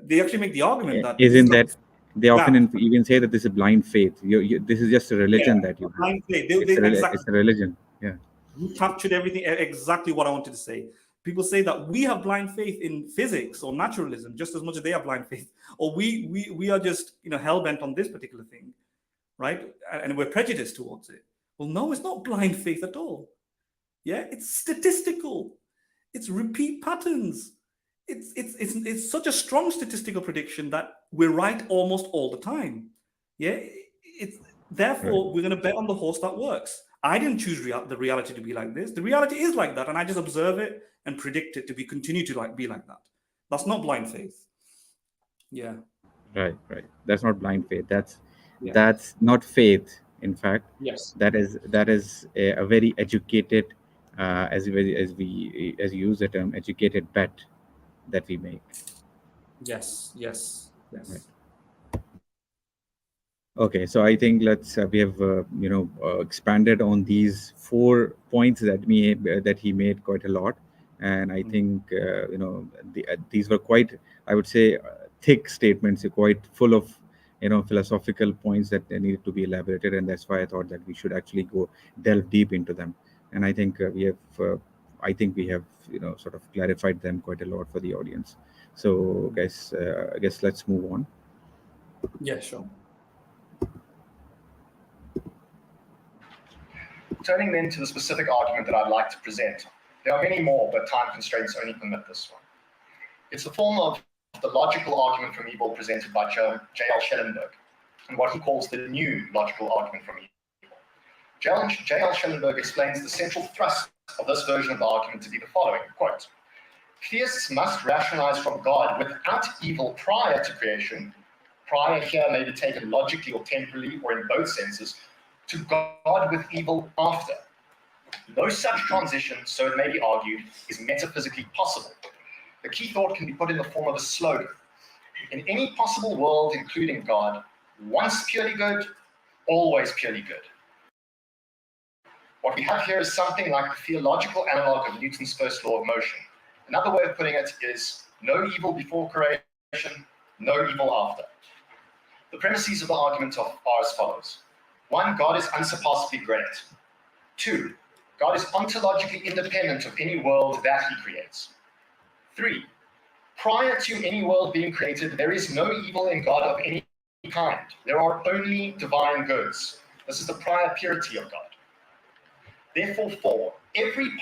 A: they actually make the argument that
B: isn't that they often even say that this is blind faith. This is just a religion that you have.
A: blind faith.
B: It's a religion. Yeah.
A: You captured everything, exactly what I wanted to say. People say that we have blind faith in physics or naturalism just as much as they have blind faith, or we are just hell-bent on this particular thing, right? And we're prejudiced towards it. Well, no, it's not blind faith at all. Yeah, it's statistical. It's repeat patterns. It's such a strong statistical prediction that we're right almost all the time. Yeah, therefore we're going to bet on the horse that works. I didn't choose the reality to be like this. The reality is like that, and I just observe it and predict it to continue to be like that. That's not blind faith. Yeah.
B: Right. That's not blind faith. That's not faith. In fact,
A: yes,
B: that is a very educated, as you use the term, educated bet that we make.
A: Yes. Right.
B: Okay, so I think we have expanded on these 4 points that he made quite a lot, and I think these were quite, I would say, thick statements, quite full of philosophical points that needed to be elaborated, and that's why I thought that we should actually delve deep into them. And I think we have sort of clarified them quite a lot for the audience. So guys, I guess let's move on.
A: Yeah, sure.
E: Turning then to the specific argument that I'd like to present. There are many more, but time constraints only permit this one. It's the form of the logical argument from evil presented by J.L. Schellenberg, and what he calls the new logical argument from evil. J.L. Schellenberg explains the central thrust of this version of the argument to be the following, quote, "Theists must rationalize from God without evil prior to creation." Prior here may be taken logically or temporally, or in both senses, to God with evil after. No such transition, so it may be argued, is metaphysically possible. The key thought can be put in the form of a slogan. In any possible world, including God, once purely good, always purely good. What we have here is something like the theological analog of Newton's first law of motion. Another way of putting it is no evil before creation, no evil after. The premises of the argument are as follows. 1, God is unsurpassably great. 2, God is ontologically independent of any world that he creates. 3, prior to any world being created, there is no evil in God of any kind. There are only divine goods. This is the prior purity of God. Therefore, 4, every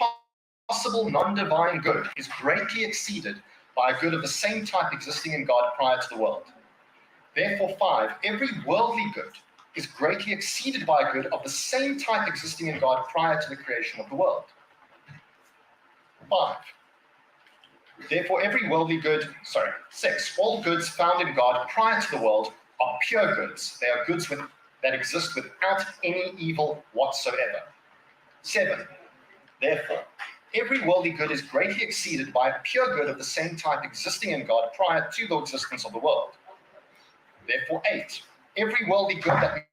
E: possible non-divine good is greatly exceeded by a good of the same type existing in God prior to the world. Therefore, 5, every worldly good is greatly exceeded by a good of the same type existing in God prior to the creation of the world. 5. Therefore, every worldly good, 6, all goods found in God prior to the world are pure goods. They are goods that exist without any evil whatsoever. 7, therefore, every worldly good is greatly exceeded by a pure good of the same type existing in God prior to the existence of the world. Therefore, 8, every worldly good that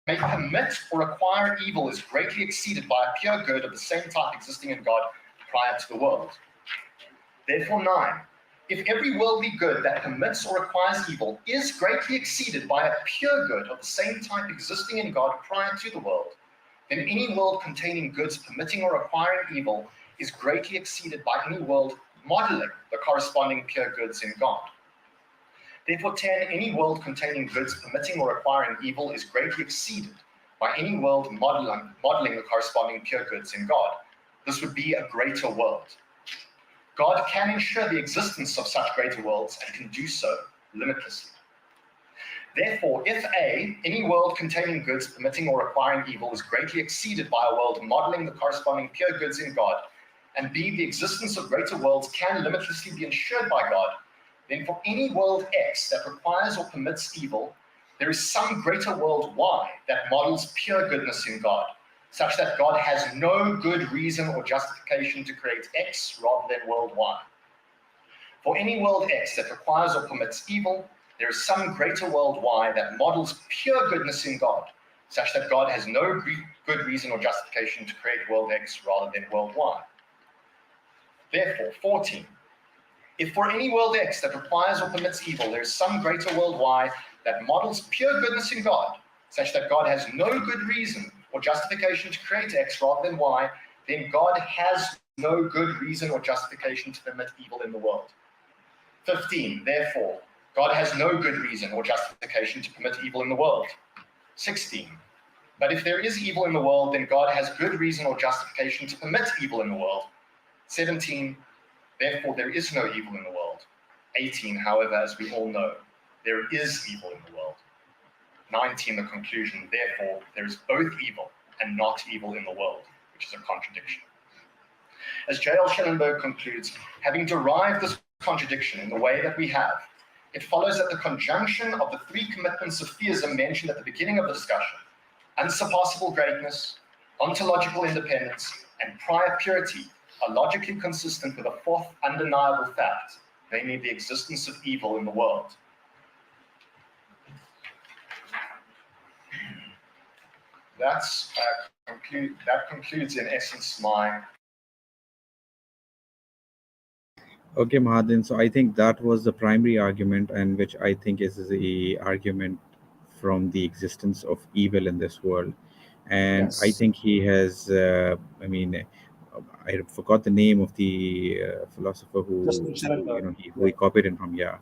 E: may permit or acquire evil is greatly exceeded by a pure good of the same type existing in God prior to the world. Therefore, 9, if every worldly good that permits or acquires evil is greatly exceeded by a pure good of the same type existing in God prior to the world, then any world containing goods permitting or acquiring evil is greatly exceeded by any world modeling the corresponding pure goods in God. Therefore, 10, any world containing goods permitting or acquiring evil is greatly exceeded by any world modeling the corresponding pure goods in God. This would be a greater world. God can ensure the existence of such greater worlds and can do so limitlessly. Therefore, if A, any world containing goods permitting or acquiring evil is greatly exceeded by a world modeling the corresponding pure goods in God, and B, the existence of greater worlds can limitlessly be ensured by God, then for any world X that requires or permits evil, there is some greater world Y that models pure goodness in God, such that God has no good reason or justification to create X rather than world Y. For any world X that requires or permits evil, there is some greater world Y that models pure goodness in God, such that God has no good reason or justification to create world X rather than world Y. Therefore, 14, if for any world X that requires or permits evil, there is some greater world Y that models pure goodness in God, such that God has no good reason or justification to create X rather than Y, then God has no good reason or justification to permit evil in the world. 15, therefore, God has no good reason or justification to permit evil in the world. 16, but if there is evil in the world, then God has good reason or justification to permit evil in the world. 17, therefore there is no evil in the world. 18, however, as we all know, there is evil in the world. 19, the conclusion, therefore there is both evil and not evil in the world, which is a contradiction. As J.L. Schellenberg concludes, having derived this contradiction in the way that we have, it follows that the conjunction of the three commitments of theism mentioned at the beginning of the discussion, unsurpassable greatness, ontological independence, and prior purity, are logically consistent with a fourth undeniable fact, namely the existence of evil in the world. That concludes in essence my...
B: Okay, Mahadin. So I think that was the primary argument, and which I think is the argument from the existence of evil in this world. And I
A: Yes.
B: think he has, I forgot the name of the philosopher who he copied it from. Yeah.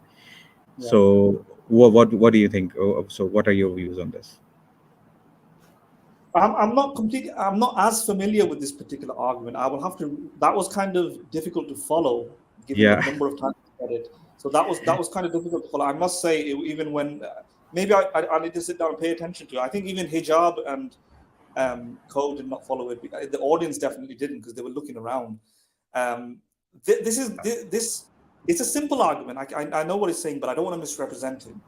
B: So what do you think? So what are your views on this?
A: I'm not as familiar with this particular argument. I will have to. That was kind of difficult to follow, given the
B: Yeah.
A: number of times I read it. So that was kind of difficult to follow. I must say, even when maybe I need to sit down and pay attention to it. I think even Hijab and Co did not follow it. The audience definitely didn't, because they were looking around. This it's a simple argument. I know what he's saying, but I don't want to misrepresent him.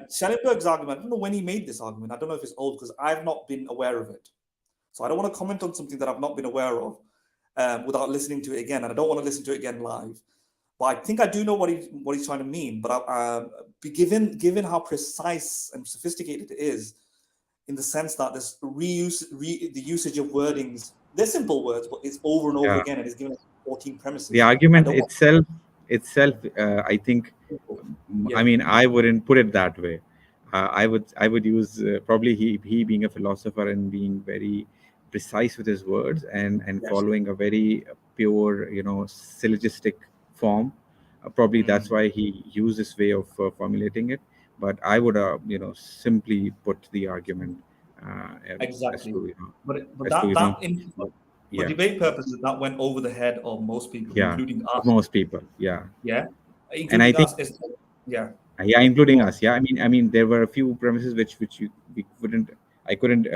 A: Schellenberg's argument, I don't know when he made this argument. I don't know if it's old, because I've not been aware of it. So I don't want to comment on something that I've not been aware of without listening to it again. And I don't want to listen to it again live. But I think I do know what he's trying to mean. But given how precise and sophisticated it is, in the sense that this the usage of wordings, they're simple words, but it's over and over again, and it's given us 14 premises.
B: The argument itself, I think,
A: Yeah.
B: I mean, I wouldn't put it that way. I would use probably he being a philosopher and being very precise with his words and
A: Yes.
B: following a very pure, syllogistic form. Probably that's why he used this way of formulating it. But I would, simply put the argument
A: Exactly. But
B: for
A: debate purposes, that went over the head of most people, including us.
B: Most people, yeah.
A: Yeah,
B: And I think,
A: us. Yeah.
B: Yeah, including us. Yeah, I mean, there were a few premises I couldn't,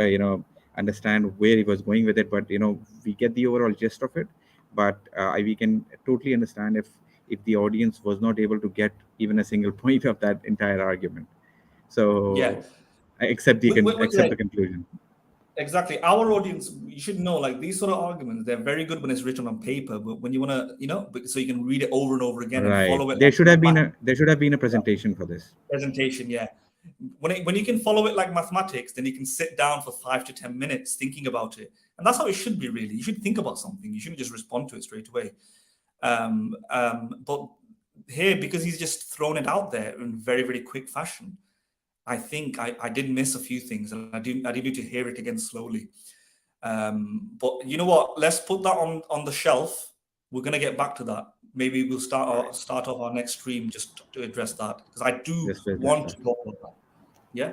B: understand where he was going with it. But we get the overall gist of it. But we can totally understand if the audience was not able to get even a single point of that entire argument.
A: Yeah.
B: So, accept
A: Yeah,
B: the conclusion.
A: exactly. Our audience, you should know, like these sort of arguments, they're very good when it's written on paper, but when you want to, so you can read it over and over again and
B: Right.
A: follow it
B: There
A: like
B: should have been
A: math
B: a presentation for this.
A: presentation. Yeah. When you can follow it like mathematics, then you can sit down for 5 to 10 minutes thinking about it. And that's how it should be, really. You should think about something. You shouldn't just respond to it straight away. But here, because he's just thrown it out there in very, very quick fashion, I think I did miss a few things, and I do need to hear it again slowly. But you know what? Let's put that on the shelf. We're gonna get back to that. Maybe we'll start off our next stream just to address that, because I do
B: Just to address
A: want
B: that.
A: to go over that. Yeah.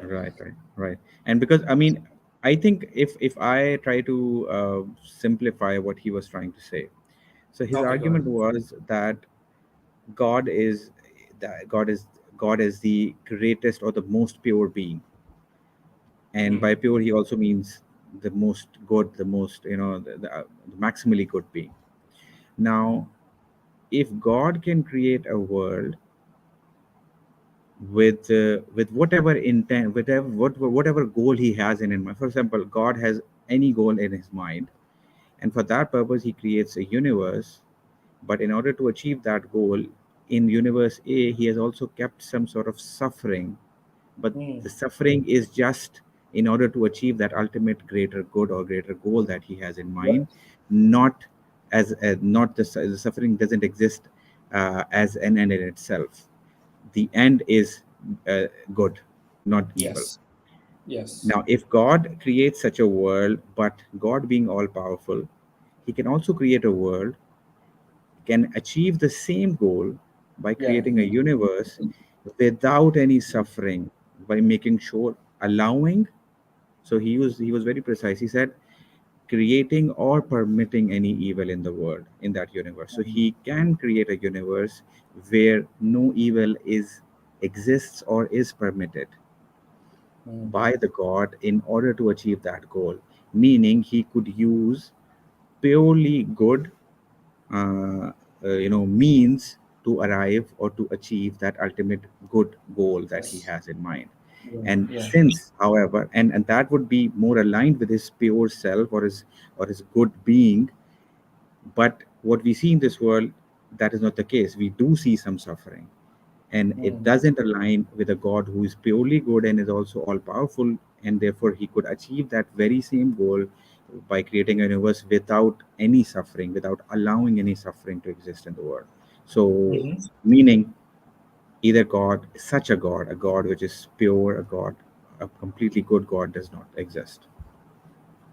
B: Right. And because I think if I try to simplify what he was trying to say, so his
A: Okay, go
B: argument
A: ahead.
B: was that God is that God is the greatest or the most pure being, and by
A: Mm,
B: pure he also means the most good, the most the maximally good being. Now, if God can create a world with whatever intent, whatever goal he has in mind. For example, God has any goal in his mind, and for that purpose, he creates a universe. But in order to achieve that goal, in universe A, he has also kept some sort of suffering. But the
A: mm,
B: suffering is just in order to achieve that ultimate greater good or greater goal that he has in
A: yeah.
B: mind, not not the suffering doesn't exist as an end in itself. The end is uh, good, not evil.
A: Yes. Yes.
B: Now, if God creates such a world, but God being all powerful, he can also create a world, can achieve the same goal by
A: Yeah.
B: creating a universe without any suffering, by making sure, allowing. So he was very precise. He said, creating or permitting any evil in the world, in that universe. So he can create a universe where no evil is exists or is permitted
A: Mm,
B: by the god in order to achieve that goal, meaning he could use purely good means to arrive or to achieve that ultimate good goal that he
A: yes.
B: has in mind.
A: Yeah.
B: And
A: Yeah.
B: since, however, and that would be more aligned with his pure self or his good being. But what we see in this world, that is not the case. We do see some suffering, and it
A: Mm,
B: doesn't align with a God who is purely good and is also all powerful, and therefore he could achieve that very same goal by creating a universe without any suffering, without allowing any suffering to exist in the world. So,
A: mhm.
B: meaning either God, such a God which is pure, a completely good God does not exist.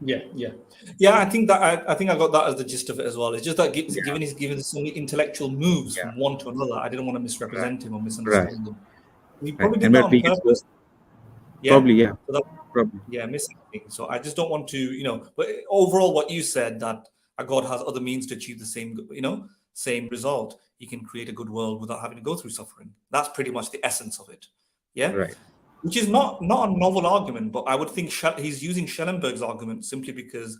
A: Yeah, yeah, yeah. I think I got that as the gist of it as well. It's just that
B: Yeah,
A: given he's given so many intellectual moves
B: yeah,
A: from one to another, I didn't want to
B: right,
A: misrepresent him or
B: right,
A: misunderstand him. He
B: right.
A: probably did
B: And
A: that
B: but
A: on
B: we can go,
A: purpose. Yeah.
B: probably, yeah,
A: So that,
B: probably,
A: yeah, missing things. So I just don't want to, But overall, what you said, that a God has other means to achieve the same, same result. He can create a good world without having to go through suffering. That's pretty much the essence of it. Yeah.
B: right,
A: Which is not a novel argument, but I would think he's using Schellenberg's argument simply because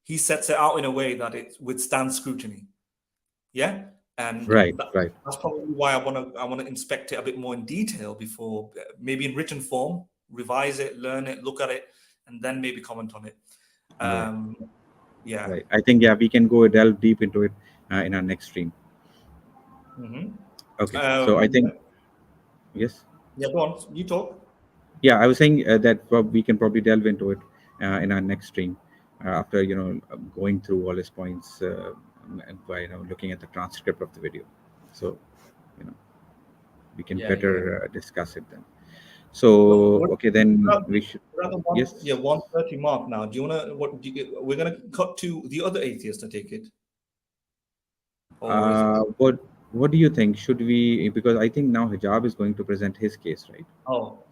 A: he sets it out in a way that it withstands scrutiny. Yeah, and
B: right, right.
A: that's probably why I want to inspect it a bit more in detail before, maybe in written form, revise it, learn it, look at it, and then maybe comment on it.
B: Right.
A: Um, yeah.
B: Right. I think, yeah, we can go delve deep into it in our next stream.
A: Hmm.
B: Okay. So I think, yes.
A: Yeah, go on. You talk.
B: Yeah, I was saying that we can probably delve into it in our next stream after going through all his points and by looking at the transcript of the video. So you know we can
A: Yeah, yeah.
B: better discuss it then.
A: Well,
B: So okay, then we should.
A: we're at the
B: Yes.
A: 1:30 mark now. Do you wanna what? We're gonna cut to the other atheist. I take it, or is it?
B: What do you think? Should we? Because I think now Hijab is going to present his case, right?
A: Oh,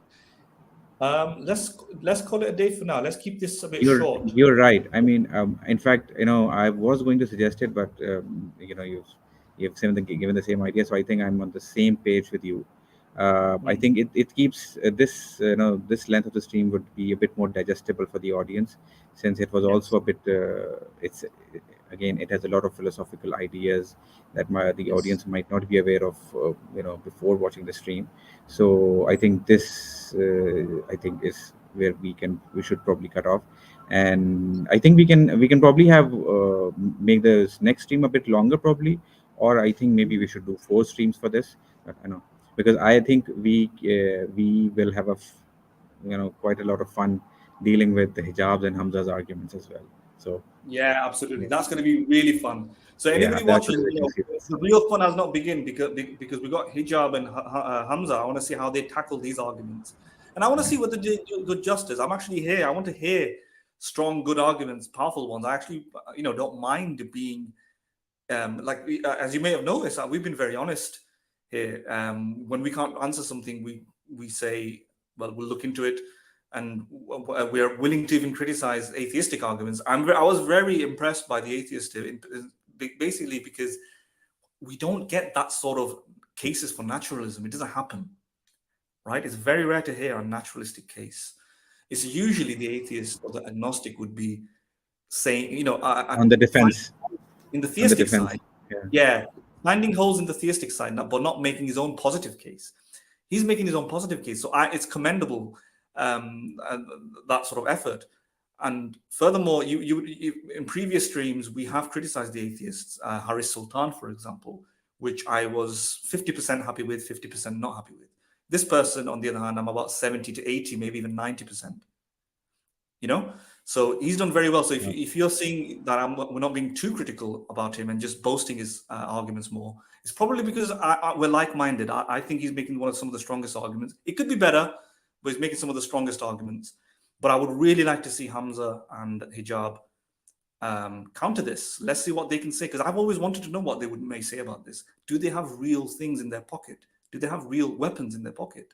A: let's call it a day for now. Let's keep this a bit
B: You're
A: short.
B: you're right. I mean, in fact, I was going to suggest it, but you've given the same idea, so I think I'm on the same page with you. I think it keeps this this length of the stream would be a bit more digestible for the audience, since it was
A: Yes.
B: also a bit it's again, it has a lot of philosophical ideas that the
A: Yes.
B: audience might not be aware of before watching the stream. So I think this I think is where we should probably cut off. And I think we can probably have make the next stream a bit longer probably, or I think maybe we should do 4 streams for this. But I know, because I think we will have quite a lot of fun dealing with the hijabs and Hamza's arguments as well. So
A: Yeah, absolutely.
B: yeah,
A: That's going to be really fun. So
B: yeah,
A: anybody
B: that's
A: watching,
B: where we can see this.
A: the real fun has not begun because we got Hijab and Hamza. I want to see how they tackle these arguments, and I want to see what they do good justice. I'm actually here. I want to hear strong, good arguments, powerful ones. I actually, don't mind being as you may have noticed, we've been very honest here. When we can't answer something, we say, well, we'll look into it, and we are willing to even criticize atheistic arguments. I was very impressed by the atheist, basically because we don't get that sort of cases for naturalism. It doesn't happen, right? It's very rare to hear a naturalistic case. It's usually the atheist or the agnostic would be saying,
B: On the defense,
A: in the
B: on the
A: theistic
B: defense,
A: side,
B: yeah.
A: yeah, finding holes in the theistic side, but not making his own positive case. He's making his own positive case, so it's commendable, that sort of effort. And furthermore, you in previous streams we have criticized the atheists, Haris Sultan, for example, which I was 50% happy with, 50% not happy with. This person, on the other hand, I'm about 70 to 80, maybe even 90%. So he's done very well. So if you're seeing that we're not being too critical about him and just boasting his arguments more, it's probably because we're like-minded. I think he's making some of the strongest arguments. It could be better, but he's making some of the strongest arguments. But I would really like to see Hamza and Hijab counter this. Let's see what they can say, because I've always wanted to know what they may say about this. Do they have real things in their pocket? Do they have real weapons in their pocket?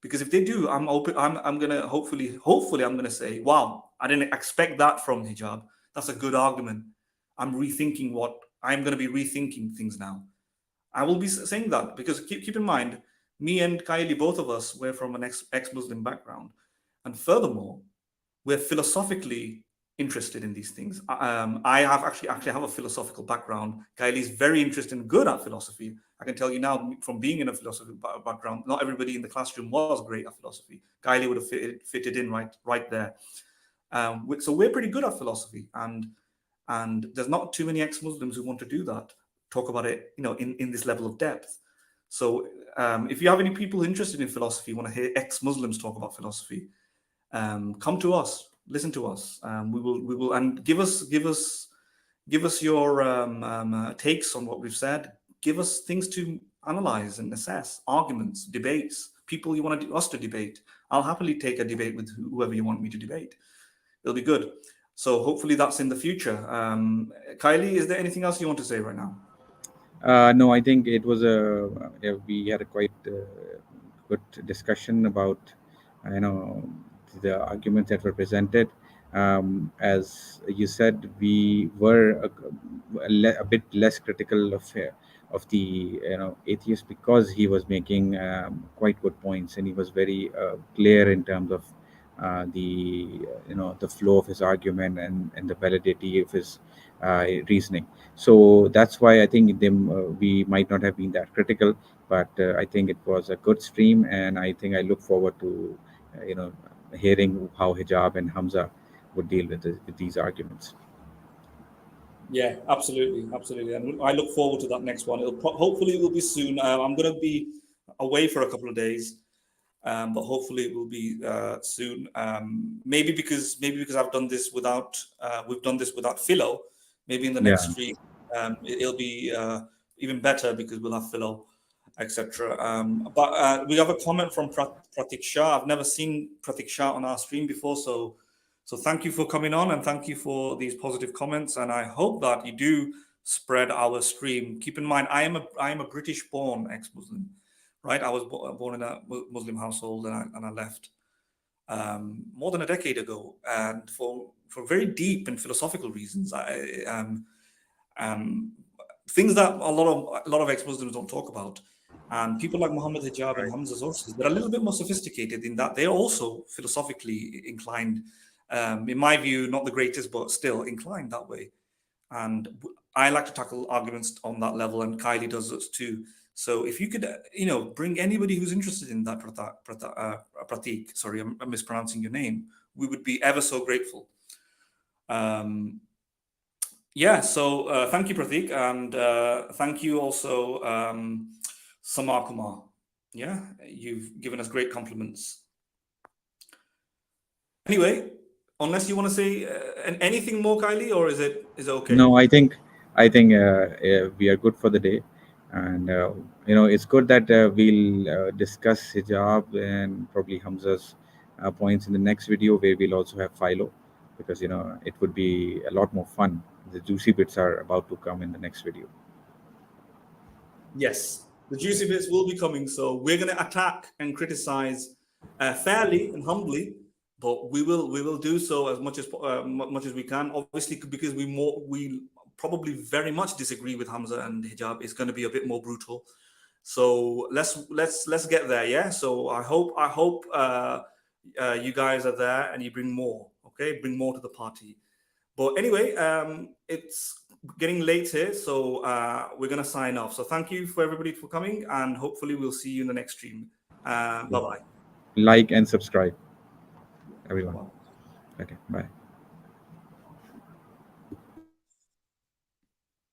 A: Because if they do, I'm open. I'm gonna hopefully I'm gonna say, wow, I didn't expect that from Hijab. That's a good argument. I'm gonna be rethinking things now. I will be saying that because keep in mind, me and Kylie, both of us, we're from an ex-Muslim background, and furthermore, we're philosophically interested in these things. I actually have a philosophical background. Kylie's very interested and good at philosophy. I can tell you now, from being in a philosophy background, not everybody in the classroom was great at philosophy. Kylie would have fitted in right there. So we're pretty good at philosophy, and there's not too many ex-Muslims who want to do that, talk about it, in this level of depth. So if you have any people interested in philosophy, want to hear ex-Muslims talk about philosophy, come to us, listen to us. We will, and give us your takes on what we've said. Give us things to analyze and assess, arguments, debates, people you want us to debate. I'll happily take a debate with whoever you want me to debate. It'll be good. So hopefully that's in the future. Kylie, is there anything else you want to say right now?
B: No, I think it was we had a quite good discussion about the arguments that were presented. As you said, we were a bit less critical of the atheist, because he was making quite good points, and he was very clear in terms of the flow of his argument and the validity of his reasoning. So that's why I think we might not have been that critical, but I think it was a good stream, and I think I look forward to hearing how Hijab and Hamza would deal with these arguments.
A: Yeah, absolutely, and I look forward to that next one. Hopefully it will be soon. I'm going to be away for a couple of days, but hopefully it will be soon. Maybe because I've done this without we've done this without Philo. Maybe in the next
B: Yeah.
A: stream it'll be even better because we'll have Philo, etc. But we have a comment from Pratik Shah. I've never seen Pratik Shah on our stream before, so thank you for coming on, and thank you for these positive comments. And I hope that you do spread our stream. Keep in mind, I am a British-born ex-Muslim, right? I was born in a Muslim household, and I left more than a decade ago, and for very deep and philosophical reasons. Things that a lot of ex-Muslims don't talk about. And people like Mohammed, Hijab and Hamza Tzortzis, they're a little bit more sophisticated in that they're also philosophically inclined. In my view, not the greatest, but still inclined that way. And I like to tackle arguments on that level, and Kylie does this too. So if you could, bring anybody who's interested in that, Pratik, sorry, I'm mispronouncing your name, we would be ever so grateful. So thank you, Pratik, and thank you also, Samar Kumar. Yeah, you've given us great compliments. Anyway, unless you want to say anything more, Kylie, or is it okay?
B: No, I think we are good for the day, and it's good that we'll discuss hijab and probably Hamza's points in the next video, where we'll also have Philo, because it would be a lot more fun. The juicy bits are about to come in the next video.
A: Yes, the juicy bits will be coming. So we're going to attack and criticize fairly and humbly, but we will do so as much as we can. Obviously, because we probably very much disagree with Hamza and hijab. It's going to be a bit more brutal. So let's get there. Yeah. So I hope you guys are there and you bring more. Okay, bring more to the party. But anyway, it's getting late here, so we're going to sign off. So thank you for everybody for coming, and hopefully we'll see you in the next stream. Bye-bye.
B: Like and subscribe, everyone. Okay, bye.